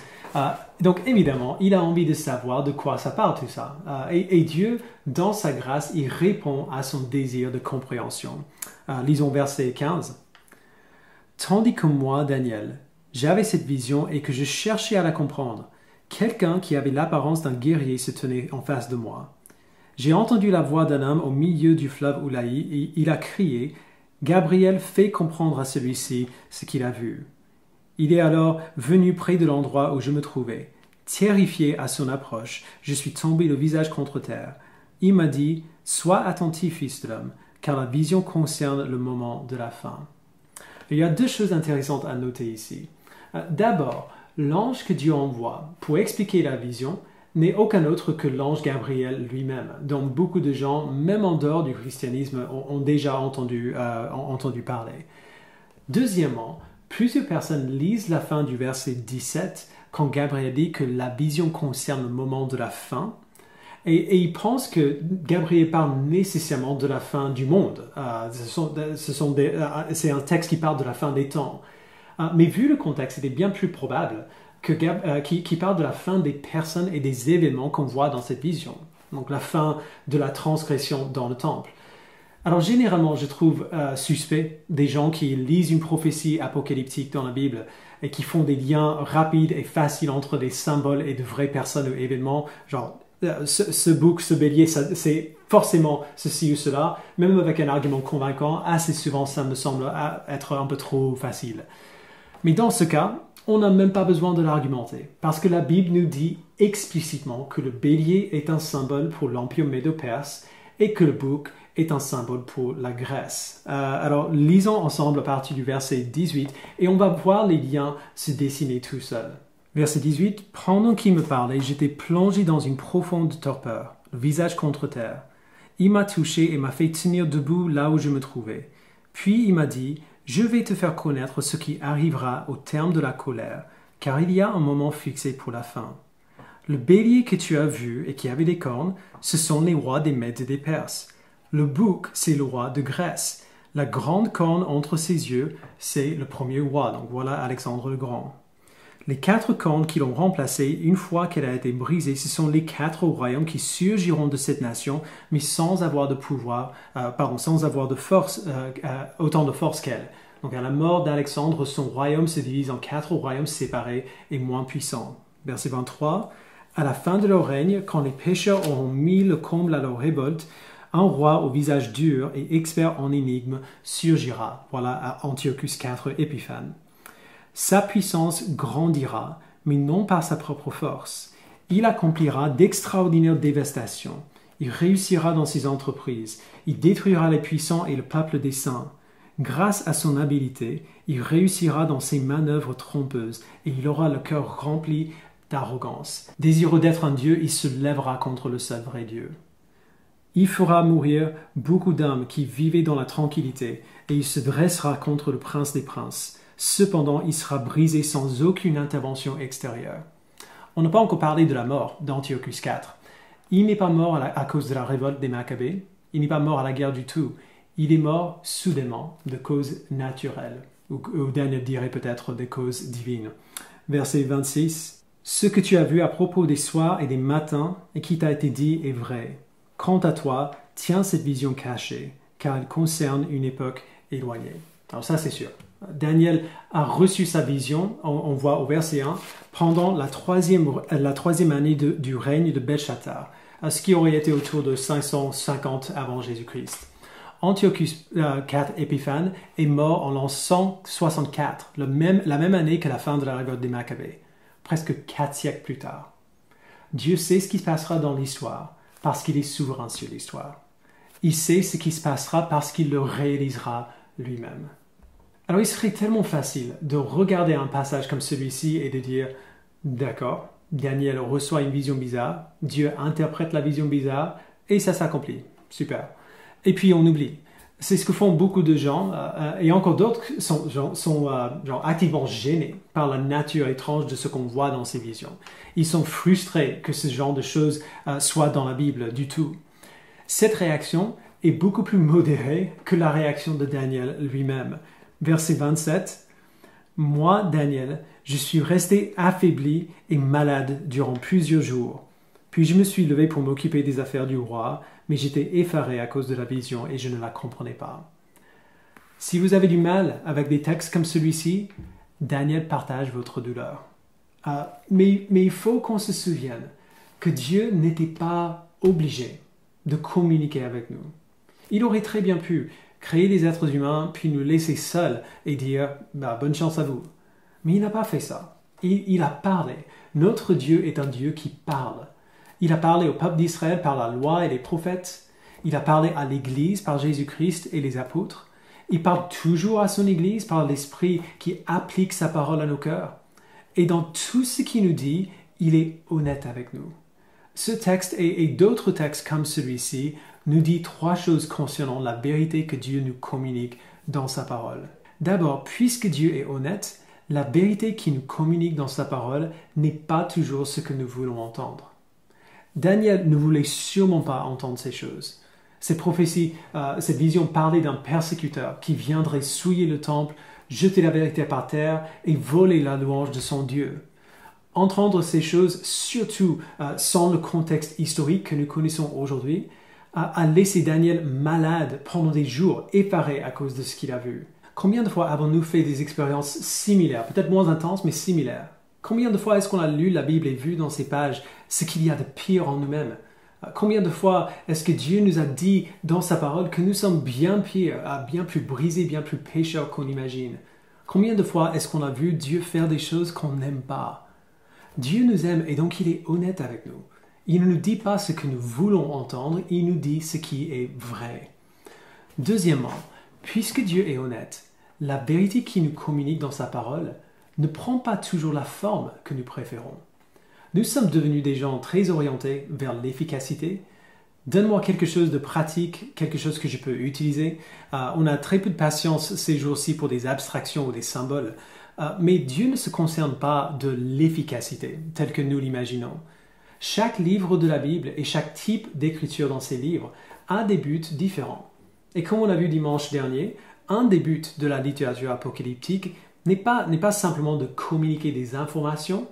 Donc évidemment, il a envie de savoir de quoi ça parle tout ça. Et Dieu, dans sa grâce, il répond à son désir de compréhension. Lisons verset 15. « Tandis que moi, Daniel, j'avais cette vision et que je cherchais à la comprendre, quelqu'un qui avait l'apparence d'un guerrier se tenait en face de moi. J'ai entendu la voix d'un homme au milieu du fleuve Oulaï et il a crié « Gabriel, fais comprendre à celui-ci ce qu'il a vu. » Il est alors venu près de l'endroit où je me trouvais. Terrifié à son approche, je suis tombé le visage contre terre. Il m'a dit « Sois attentif, fils de l'homme, car la vision concerne le moment de la fin. » Il y a deux choses intéressantes à noter ici. D'abord, l'ange que Dieu envoie pour expliquer la vision n'est aucun autre que l'ange Gabriel lui-même, dont beaucoup de gens, même en dehors du christianisme, ont déjà entendu parler. Deuxièmement, plusieurs personnes lisent la fin du verset 17 quand Gabriel dit que la vision concerne le moment de la fin, et ils pensent que Gabriel parle nécessairement de la fin du monde. C'est un texte qui parle de la fin des temps. Mais vu le contexte, il est bien plus probable qu'il parle de la fin des personnes et des événements qu'on voit dans cette vision. Donc la fin de la transgression dans le temple. Alors généralement, je trouve suspect des gens qui lisent une prophétie apocalyptique dans la Bible et qui font des liens rapides et faciles entre des symboles et de vraies personnes ou événements, genre ce bouc, ce bélier, c'est forcément ceci ou cela, même avec un argument convaincant, assez souvent ça me semble être un peu trop facile. Mais dans ce cas, on n'a même pas besoin de l'argumenter, parce que la Bible nous dit explicitement que le bélier est un symbole pour l'Empire médo-perse et que le bouc est un symbole pour la Grèce. Alors, lisons ensemble à partir du verset 18 et on va voir les liens se dessiner tout seuls. Verset 18, « Pendant qu'il me parlait, j'étais plongé dans une profonde torpeur, le visage contre terre. Il m'a touché et m'a fait tenir debout là où je me trouvais. Puis il m'a dit, « Je vais te faire connaître ce qui arrivera au terme de la colère, car il y a un moment fixé pour la fin. Le bélier que tu as vu et qui avait des cornes, ce sont les rois des Mèdes et des Perses. Le bouc, c'est le roi de Grèce. La grande corne entre ses yeux, c'est le premier roi. » Donc voilà Alexandre le Grand. Les 4 cornes qui l'ont remplacée, une fois qu'elle a été brisée, ce sont les 4 royaumes qui surgiront de cette nation, mais sans avoir de pouvoir, sans avoir de force, autant de force qu'elle. Donc à la mort d'Alexandre, son royaume se divise en 4 royaumes séparés et moins puissants. Verset 23. À la fin de leur règne, quand les pécheurs auront mis le comble à leur révolte, un roi au visage dur et expert en énigmes surgira. Voilà à Antiochus IV Épiphane. Sa puissance grandira, mais non par sa propre force. Il accomplira d'extraordinaires dévastations. Il réussira dans ses entreprises. Il détruira les puissants et le peuple des saints. Grâce à son habileté, il réussira dans ses manœuvres trompeuses et il aura le cœur rempli d'arrogance. Désireux d'être un Dieu, il se lèvera contre le seul vrai Dieu. Il fera mourir beaucoup d'hommes qui vivaient dans la tranquillité et il se dressera contre le prince des princes. Cependant, il sera brisé sans aucune intervention extérieure. On n'a pas encore parlé de la mort d'Antiochus IV. Il n'est pas mort à cause de la révolte des Maccabées. Il n'est pas mort à la guerre du tout. Il est mort soudainement de causes naturelles, ou Daniel dirait peut-être des causes divines. Verset 26. « Ce que tu as vu à propos des soirs et des matins et qui t'a été dit est vrai. Quant à toi, tiens cette vision cachée, car elle concerne une époque éloignée. » Alors ça c'est sûr. Daniel a reçu sa vision, on voit au verset 1, pendant la troisième année du règne de Belshazzar, ce qui aurait été autour de 550 avant Jésus-Christ. Antiochus IV Épiphane est mort en l'an 164, la même année que la fin de la révolte des Maccabées, presque 4 siècles plus tard. Dieu sait ce qui se passera dans l'histoire, parce qu'il est souverain sur l'histoire. Il sait ce qui se passera parce qu'il le réalisera lui-même. Alors il serait tellement facile de regarder un passage comme celui-ci et de dire « D'accord, Daniel reçoit une vision bizarre, Dieu interprète la vision bizarre et ça s'accomplit. Super. » Et puis on oublie. C'est ce que font beaucoup de gens et encore d'autres sont activement gênés par la nature étrange de ce qu'on voit dans ces visions. Ils sont frustrés que ce genre de choses soit dans la Bible du tout. Cette réaction est beaucoup plus modérée que la réaction de Daniel lui-même. Verset 27, « Moi, Daniel, je suis resté affaibli et malade durant plusieurs jours. Puis je me suis levé pour m'occuper des affaires du roi, mais j'étais effaré à cause de la vision et je ne la comprenais pas. » Si vous avez du mal avec des textes comme celui-ci, Daniel partage votre douleur. Mais il faut qu'on se souvienne que Dieu n'était pas obligé de communiquer avec nous. Il aurait très bien pu créer des êtres humains, puis nous laisser seuls et dire « bonne chance à vous ». Mais il n'a pas fait ça. Il a parlé. Notre Dieu est un Dieu qui parle. Il a parlé au peuple d'Israël par la loi et les prophètes. Il a parlé à l'Église par Jésus-Christ et les apôtres. Il parle toujours à son Église par l'Esprit qui applique sa parole à nos cœurs. Et dans tout ce qu'il nous dit, il est honnête avec nous. Ce texte et d'autres textes comme celui-ci nous dit 3 choses concernant la vérité que Dieu nous communique dans sa parole. D'abord, puisque Dieu est honnête, la vérité qu'il nous communique dans sa parole n'est pas toujours ce que nous voulons entendre. Daniel ne voulait sûrement pas entendre ces choses. Cette prophétie, cette vision parlait d'un persécuteur qui viendrait souiller le temple, jeter la vérité par terre et voler la louange de son Dieu. Entendre ces choses, surtout sans le contexte historique que nous connaissons aujourd'hui, a laissé Daniel malade pendant des jours, effaré à cause de ce qu'il a vu. Combien de fois avons-nous fait des expériences similaires, peut-être moins intenses, mais similaires? Combien de fois est-ce qu'on a lu la Bible et vu dans ces pages ce qu'il y a de pire en nous-mêmes? Combien de fois est-ce que Dieu nous a dit dans sa parole que nous sommes bien pires, bien plus brisés, bien plus pécheurs qu'on imagine? Combien de fois est-ce qu'on a vu Dieu faire des choses qu'on n'aime pas? Dieu nous aime et donc il est honnête avec nous. Il ne nous dit pas ce que nous voulons entendre, il nous dit ce qui est vrai. Deuxièmement, puisque Dieu est honnête, la vérité qu'il nous communique dans sa parole ne prend pas toujours la forme que nous préférons. Nous sommes devenus des gens très orientés vers l'efficacité. Donne-moi quelque chose de pratique, quelque chose que je peux utiliser. On a très peu de patience ces jours-ci pour des abstractions ou des symboles. Mais Dieu ne se concerne pas de l'efficacité, telle que nous l'imaginons. Chaque livre de la Bible et chaque type d'écriture dans ces livres a des buts différents. Et comme on l'a vu dimanche dernier, un des buts de la littérature apocalyptique n'est pas simplement de communiquer des informations,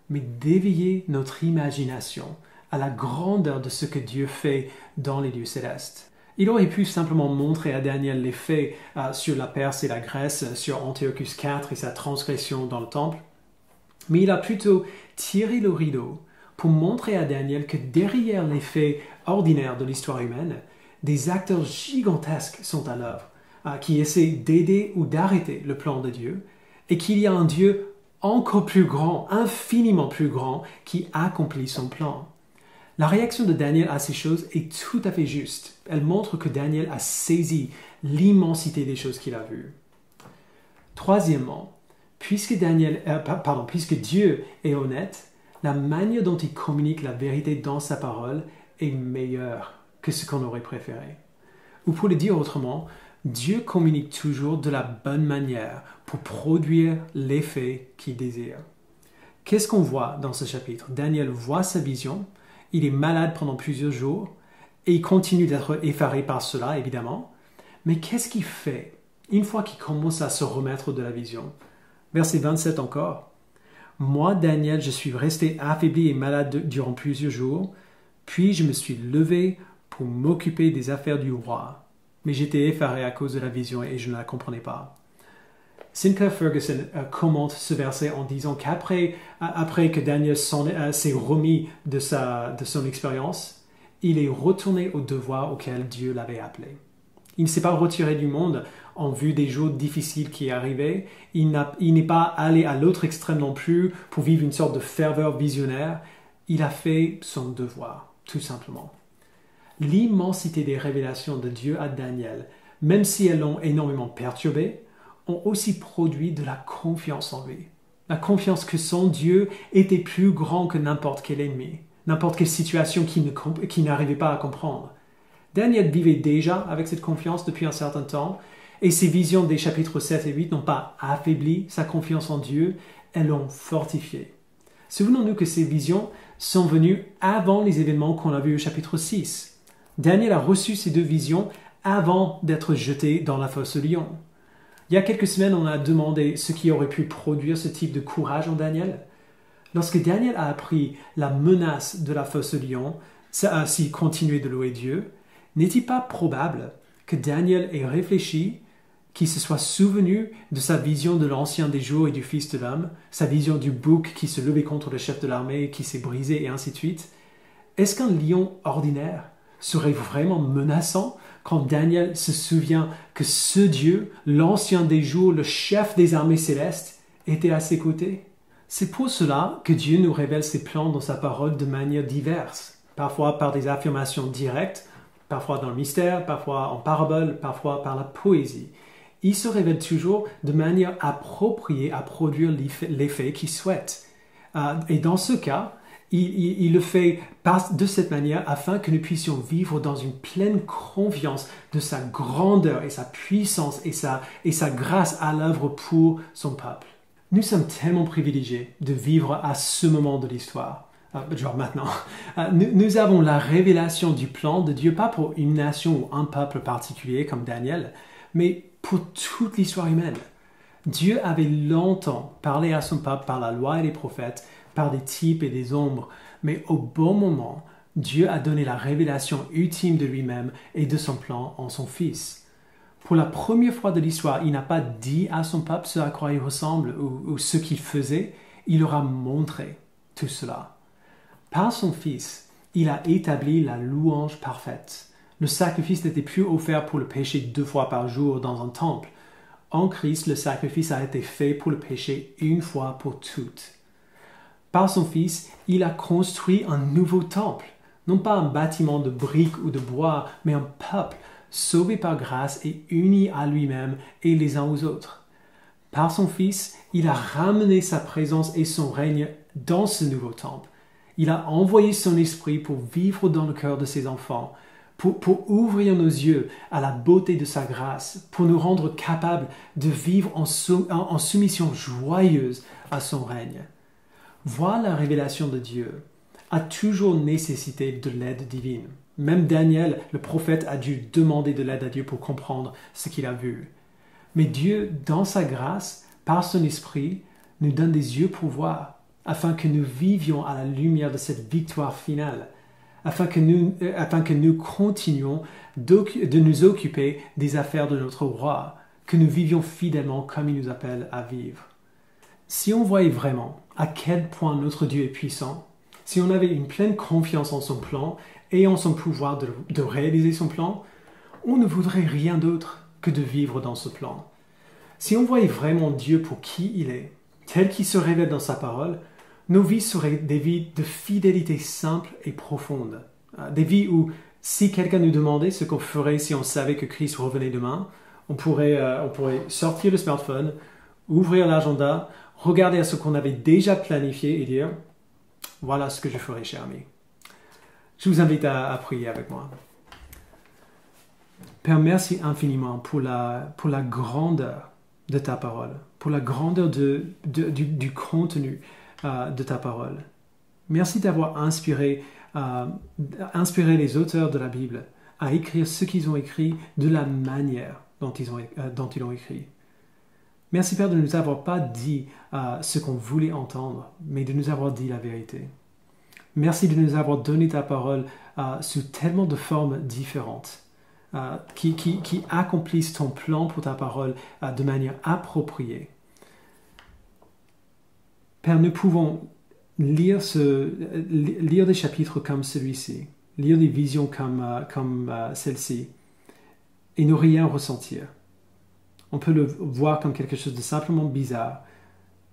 mais d'éveiller notre imagination à la grandeur de ce que Dieu fait dans les lieux célestes. Il aurait pu simplement montrer à Daniel les faits sur la Perse et la Grèce, sur Antiochus IV et sa transgression dans le temple, mais il a plutôt tiré le rideau pour montrer à Daniel que derrière les faits ordinaires de l'histoire humaine, des acteurs gigantesques sont à l'œuvre, qui essaient d'aider ou d'arrêter le plan de Dieu, et qu'il y a un Dieu encore plus grand, infiniment plus grand, qui accomplit son plan. La réaction de Daniel à ces choses est tout à fait juste. Elle montre que Daniel a saisi l'immensité des choses qu'il a vues. Troisièmement, puisque Dieu est honnête, la manière dont il communique la vérité dans sa parole est meilleure que ce qu'on aurait préféré. Ou pour le dire autrement, Dieu communique toujours de la bonne manière pour produire l'effet qu'il désire. Qu'est-ce qu'on voit dans ce chapitre? Daniel voit sa vision, il est malade pendant plusieurs jours, et il continue d'être effaré par cela, évidemment. Mais qu'est-ce qu'il fait une fois qu'il commence à se remettre de la vision? Verset 27 encore. « Moi, Daniel, je suis resté affaibli et malade durant plusieurs jours, puis je me suis levé pour m'occuper des affaires du roi. Mais j'étais effaré à cause de la vision et je ne la comprenais pas. » Sinclair Ferguson commente ce verset en disant qu'après que Daniel s'est remis de son expérience, il est retourné au devoir auquel Dieu l'avait appelé. Il ne s'est pas retiré du monde en vue des jours difficiles qui arrivaient. Il n'est pas allé à l'autre extrême non plus pour vivre une sorte de ferveur visionnaire. Il a fait son devoir, tout simplement. L'immensité des révélations de Dieu à Daniel, même si elles l'ont énormément perturbé, ont aussi produit de la confiance en lui. La confiance que son Dieu était plus grand que n'importe quel ennemi, n'importe quelle situation qu'il n'arrivait pas à comprendre. Daniel vivait déjà avec cette confiance depuis un certain temps, et ses visions des chapitres 7 et 8 n'ont pas affaibli sa confiance en Dieu, elles l'ont fortifié. Souvenons-nous que ces visions sont venues avant les événements qu'on a vus au chapitre 6. Daniel a reçu ces deux visions avant d'être jeté dans la fosse au lion. Il y a quelques semaines, on a demandé ce qui aurait pu produire ce type de courage en Daniel. Lorsque Daniel a appris la menace de la fosse au lion, s'il continuait de louer Dieu, n'est-il pas probable que Daniel ait réfléchi, qu'il se soit souvenu de sa vision de l'ancien des jours et du Fils de l'homme, sa vision du bouc qui se levait contre le chef de l'armée et qui s'est brisé et ainsi de suite? Est-ce qu'un lion ordinaire serait vraiment menaçant quand Daniel se souvient que ce Dieu, l'ancien des jours, le chef des armées célestes, était à ses côtés? C'est pour cela que Dieu nous révèle ses plans dans sa parole de manière diverse, parfois par des affirmations directes, parfois dans le mystère, parfois en parabole, parfois par la poésie. Il se révèle toujours de manière appropriée à produire l'effet qu'il souhaite. Et dans ce cas, il le fait de cette manière afin que nous puissions vivre dans une pleine confiance de sa grandeur et sa puissance et sa grâce à l'œuvre pour son peuple. Nous sommes tellement privilégiés de vivre à ce moment de l'histoire, genre maintenant. Nous avons la révélation du plan de Dieu, pas pour une nation ou un peuple particulier comme Daniel, mais pour toute l'histoire humaine. Dieu avait longtemps parlé à son peuple par la loi et les prophètes, par des types et des ombres, mais au bon moment, Dieu a donné la révélation ultime de lui-même et de son plan en son Fils. Pour la première fois de l'histoire, il n'a pas dit à son peuple ce à quoi il ressemble ou ce qu'il faisait, il leur a montré tout cela. Par son Fils, il a établi la louange parfaite. Le sacrifice n'était plus offert pour le péché 2 fois par jour dans un temple. En Christ, le sacrifice a été fait pour le péché une fois pour toutes. Par son Fils, il a construit un nouveau temple, non pas un bâtiment de briques ou de bois, mais un peuple sauvé par grâce et uni à lui-même et les uns aux autres. Par son Fils, il a ramené sa présence et son règne dans ce nouveau temple. Il a envoyé son esprit pour vivre dans le cœur de ses enfants, pour ouvrir nos yeux à la beauté de sa grâce, pour nous rendre capables de vivre en soumission joyeuse à son règne. Voir la révélation de Dieu a toujours nécessité de l'aide divine. Même Daniel, le prophète, a dû demander de l'aide à Dieu pour comprendre ce qu'il a vu. Mais Dieu, dans sa grâce, par son esprit, nous donne des yeux pour voir, afin que nous vivions à la lumière de cette victoire finale, afin que nous continuions de nous occuper des affaires de notre roi, que nous vivions fidèlement comme il nous appelle à vivre. Si on voyait vraiment à quel point notre Dieu est puissant, si on avait une pleine confiance en son plan et en son pouvoir de réaliser son plan, on ne voudrait rien d'autre que de vivre dans ce plan. Si on voyait vraiment Dieu pour qui il est, tel qu'il se révèle dans sa parole, nos vies seraient des vies de fidélité simple et profonde. Des vies où, si quelqu'un nous demandait ce qu'on ferait si on savait que Christ revenait demain, on pourrait sortir le smartphone, ouvrir l'agenda, regarder à ce qu'on avait déjà planifié et dire « Voilà ce que je ferai, cher ami. » Je vous invite à prier avec moi. Père, merci infiniment pour la grandeur de ta parole, pour la grandeur du contenu de ta parole. Merci d'avoir inspiré les auteurs de la Bible à écrire ce qu'ils ont écrit de la manière dont ils l'ont écrit. Merci Père de ne nous avoir pas dit ce qu'on voulait entendre, mais de nous avoir dit la vérité. Merci de nous avoir donné ta parole sous tellement de formes différentes, qui accomplissent ton plan pour ta parole de manière appropriée. Père, nous pouvons lire des chapitres comme celui-ci, lire des visions comme celle-ci, et ne rien ressentir. On peut le voir comme quelque chose de simplement bizarre,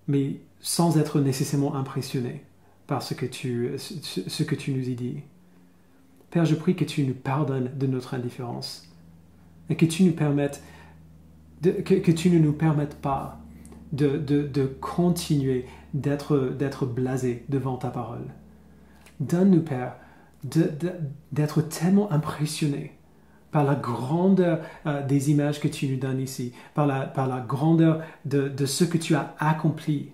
mais sans être nécessairement impressionné par ce que tu nous y dis. Père, je prie que tu nous pardonnes de notre indifférence et que tu ne nous permettes pas de continuer d'être blasés devant ta parole. Donne-nous, Père, d'être tellement impressionnés par la grandeur des images que tu nous donnes ici, par la grandeur de ce que tu as accompli,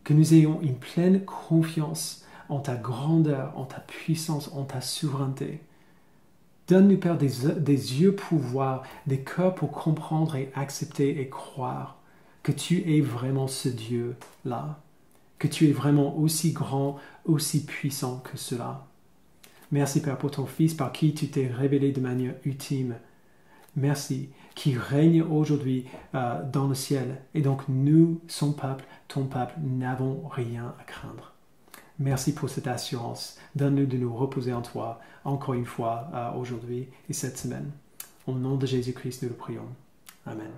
que nous ayons une pleine confiance en ta grandeur, en ta puissance, en ta souveraineté, Donne-nous, Père, des yeux pour voir, des cœurs pour comprendre et accepter et croire que tu es vraiment ce Dieu-là, que tu es vraiment aussi grand, aussi puissant que cela. Merci, Père, pour ton Fils par qui tu t'es révélé de manière ultime. Merci, qui règne aujourd'hui dans le ciel. Et donc nous, son peuple, ton peuple, n'avons rien à craindre. Merci pour cette assurance. Donne-nous de nous reposer en toi, encore une fois, aujourd'hui et cette semaine. Au nom de Jésus-Christ, nous le prions. Amen.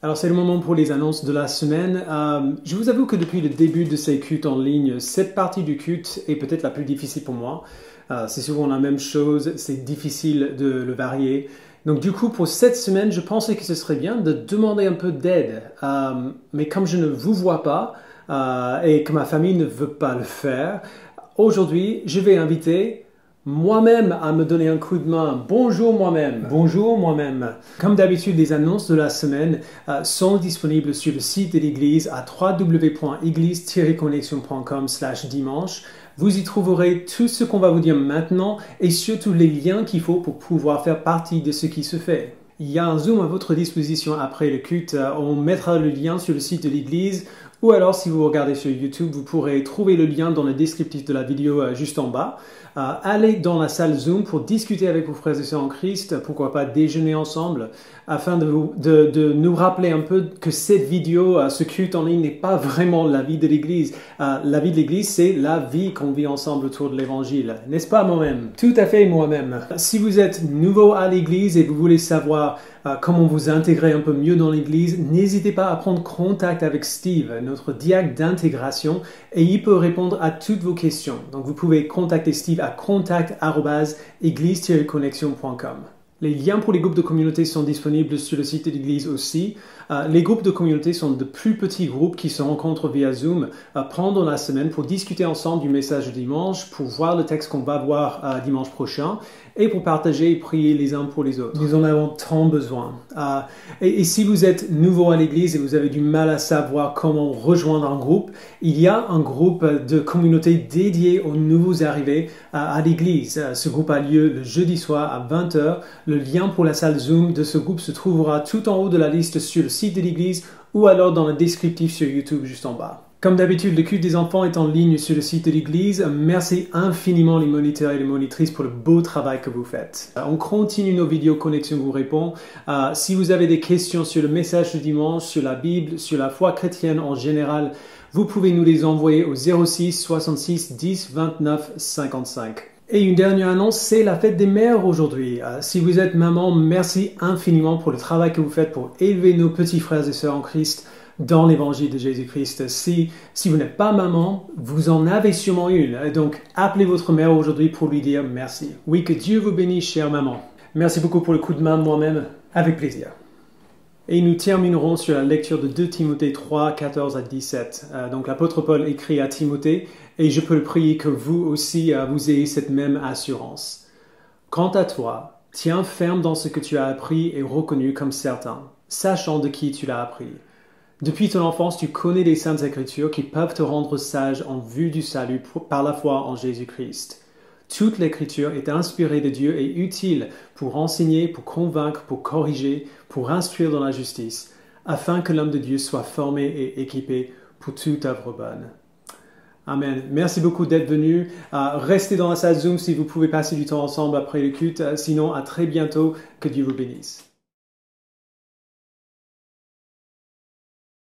Alors c'est le moment pour les annonces de la semaine. Je vous avoue que depuis le début de ces cultes en ligne, cette partie du culte est peut-être la plus difficile pour moi. C'est souvent la même chose, c'est difficile de le varier. Donc du coup, pour cette semaine, je pensais que ce serait bien de demander un peu d'aide. Mais comme je ne vous vois pas et que ma famille ne veut pas le faire, aujourd'hui, je vais inviter moi-même à me donner un coup de main. Bonjour moi-même. Bonjour moi-même. Comme d'habitude, les annonces de la semaine sont disponibles sur le site de l'église à www.église-connexion.com/dimanche. Vous y trouverez tout ce qu'on va vous dire maintenant et surtout les liens qu'il faut pour pouvoir faire partie de ce qui se fait. Il y a un Zoom à votre disposition après le culte. On mettra le lien sur le site de l'église Ou alors, si vous regardez sur YouTube, vous pourrez trouver le lien dans le descriptif de la vidéo juste en bas. Allez dans la salle Zoom pour discuter avec vos frères et sœurs en Christ, pourquoi pas déjeuner ensemble, afin de nous rappeler un peu que cette vidéo, ce culte en ligne n'est pas vraiment la vie de l'Église. La vie de l'Église, c'est la vie qu'on vit ensemble autour de l'Évangile. N'est-ce pas moi-même? Tout à fait moi-même. Si vous êtes nouveau à l'Église et vous voulez savoir comment vous intégrer un peu mieux dans l'Église, n'hésitez pas à prendre contact avec Steve, notre diacre d'intégration, et il peut répondre à toutes vos questions. Donc vous pouvez contacter Steve à contact@église-connexion.com. Les liens pour les groupes de communauté sont disponibles sur le site de l'Église aussi. Les groupes de communauté sont de plus petits groupes qui se rencontrent via Zoom pendant la semaine pour discuter ensemble du message du dimanche, pour voir le texte qu'on va voir dimanche prochain et pour partager et prier les uns pour les autres. Nous en avons tant besoin. Et si vous êtes nouveau à l'Église et vous avez du mal à savoir comment rejoindre un groupe, il y a un groupe de communauté dédié aux nouveaux arrivés à l'Église. Ce groupe a lieu le jeudi soir à 20h. Le lien pour la salle Zoom de ce groupe se trouvera tout en haut de la liste sur le site de l'Église ou alors dans le descriptif sur YouTube juste en bas. Comme d'habitude, le culte des enfants est en ligne sur le site de l'Église. Merci infiniment les moniteurs et les monitrices pour le beau travail que vous faites. On continue nos vidéos Connexion vous répond. Si vous avez des questions sur le message du dimanche, sur la Bible, sur la foi chrétienne en général, vous pouvez nous les envoyer au 06 66 10 29 55. Et une dernière annonce, c'est la fête des mères aujourd'hui. Si vous êtes maman, merci infiniment pour le travail que vous faites pour élever nos petits frères et sœurs en Christ dans l'évangile de Jésus-Christ. Si vous n'êtes pas maman, vous en avez sûrement une. Donc, appelez votre mère aujourd'hui pour lui dire merci. Oui, que Dieu vous bénisse, chère maman. Merci beaucoup pour le coup de main moi-même. Avec plaisir. Et nous terminerons sur la lecture de 2 Timothée 3, 14 à 17. Donc l'apôtre Paul écrit à Timothée, et je peux le prier que vous aussi, vous ayez cette même assurance. Quant à toi, tiens ferme dans ce que tu as appris et reconnu comme certain, sachant de qui tu l'as appris. Depuis ton enfance, tu connais les saintes écritures qui peuvent te rendre sage en vue du salut par la foi en Jésus-Christ. Toute l'écriture est inspirée de Dieu et utile pour enseigner, pour convaincre, pour corriger, pour instruire dans la justice, afin que l'homme de Dieu soit formé et équipé pour toute œuvre bonne. Amen. Merci beaucoup d'être venu. Restez dans la salle Zoom si vous pouvez passer du temps ensemble après le culte. Sinon, à très bientôt. Que Dieu vous bénisse.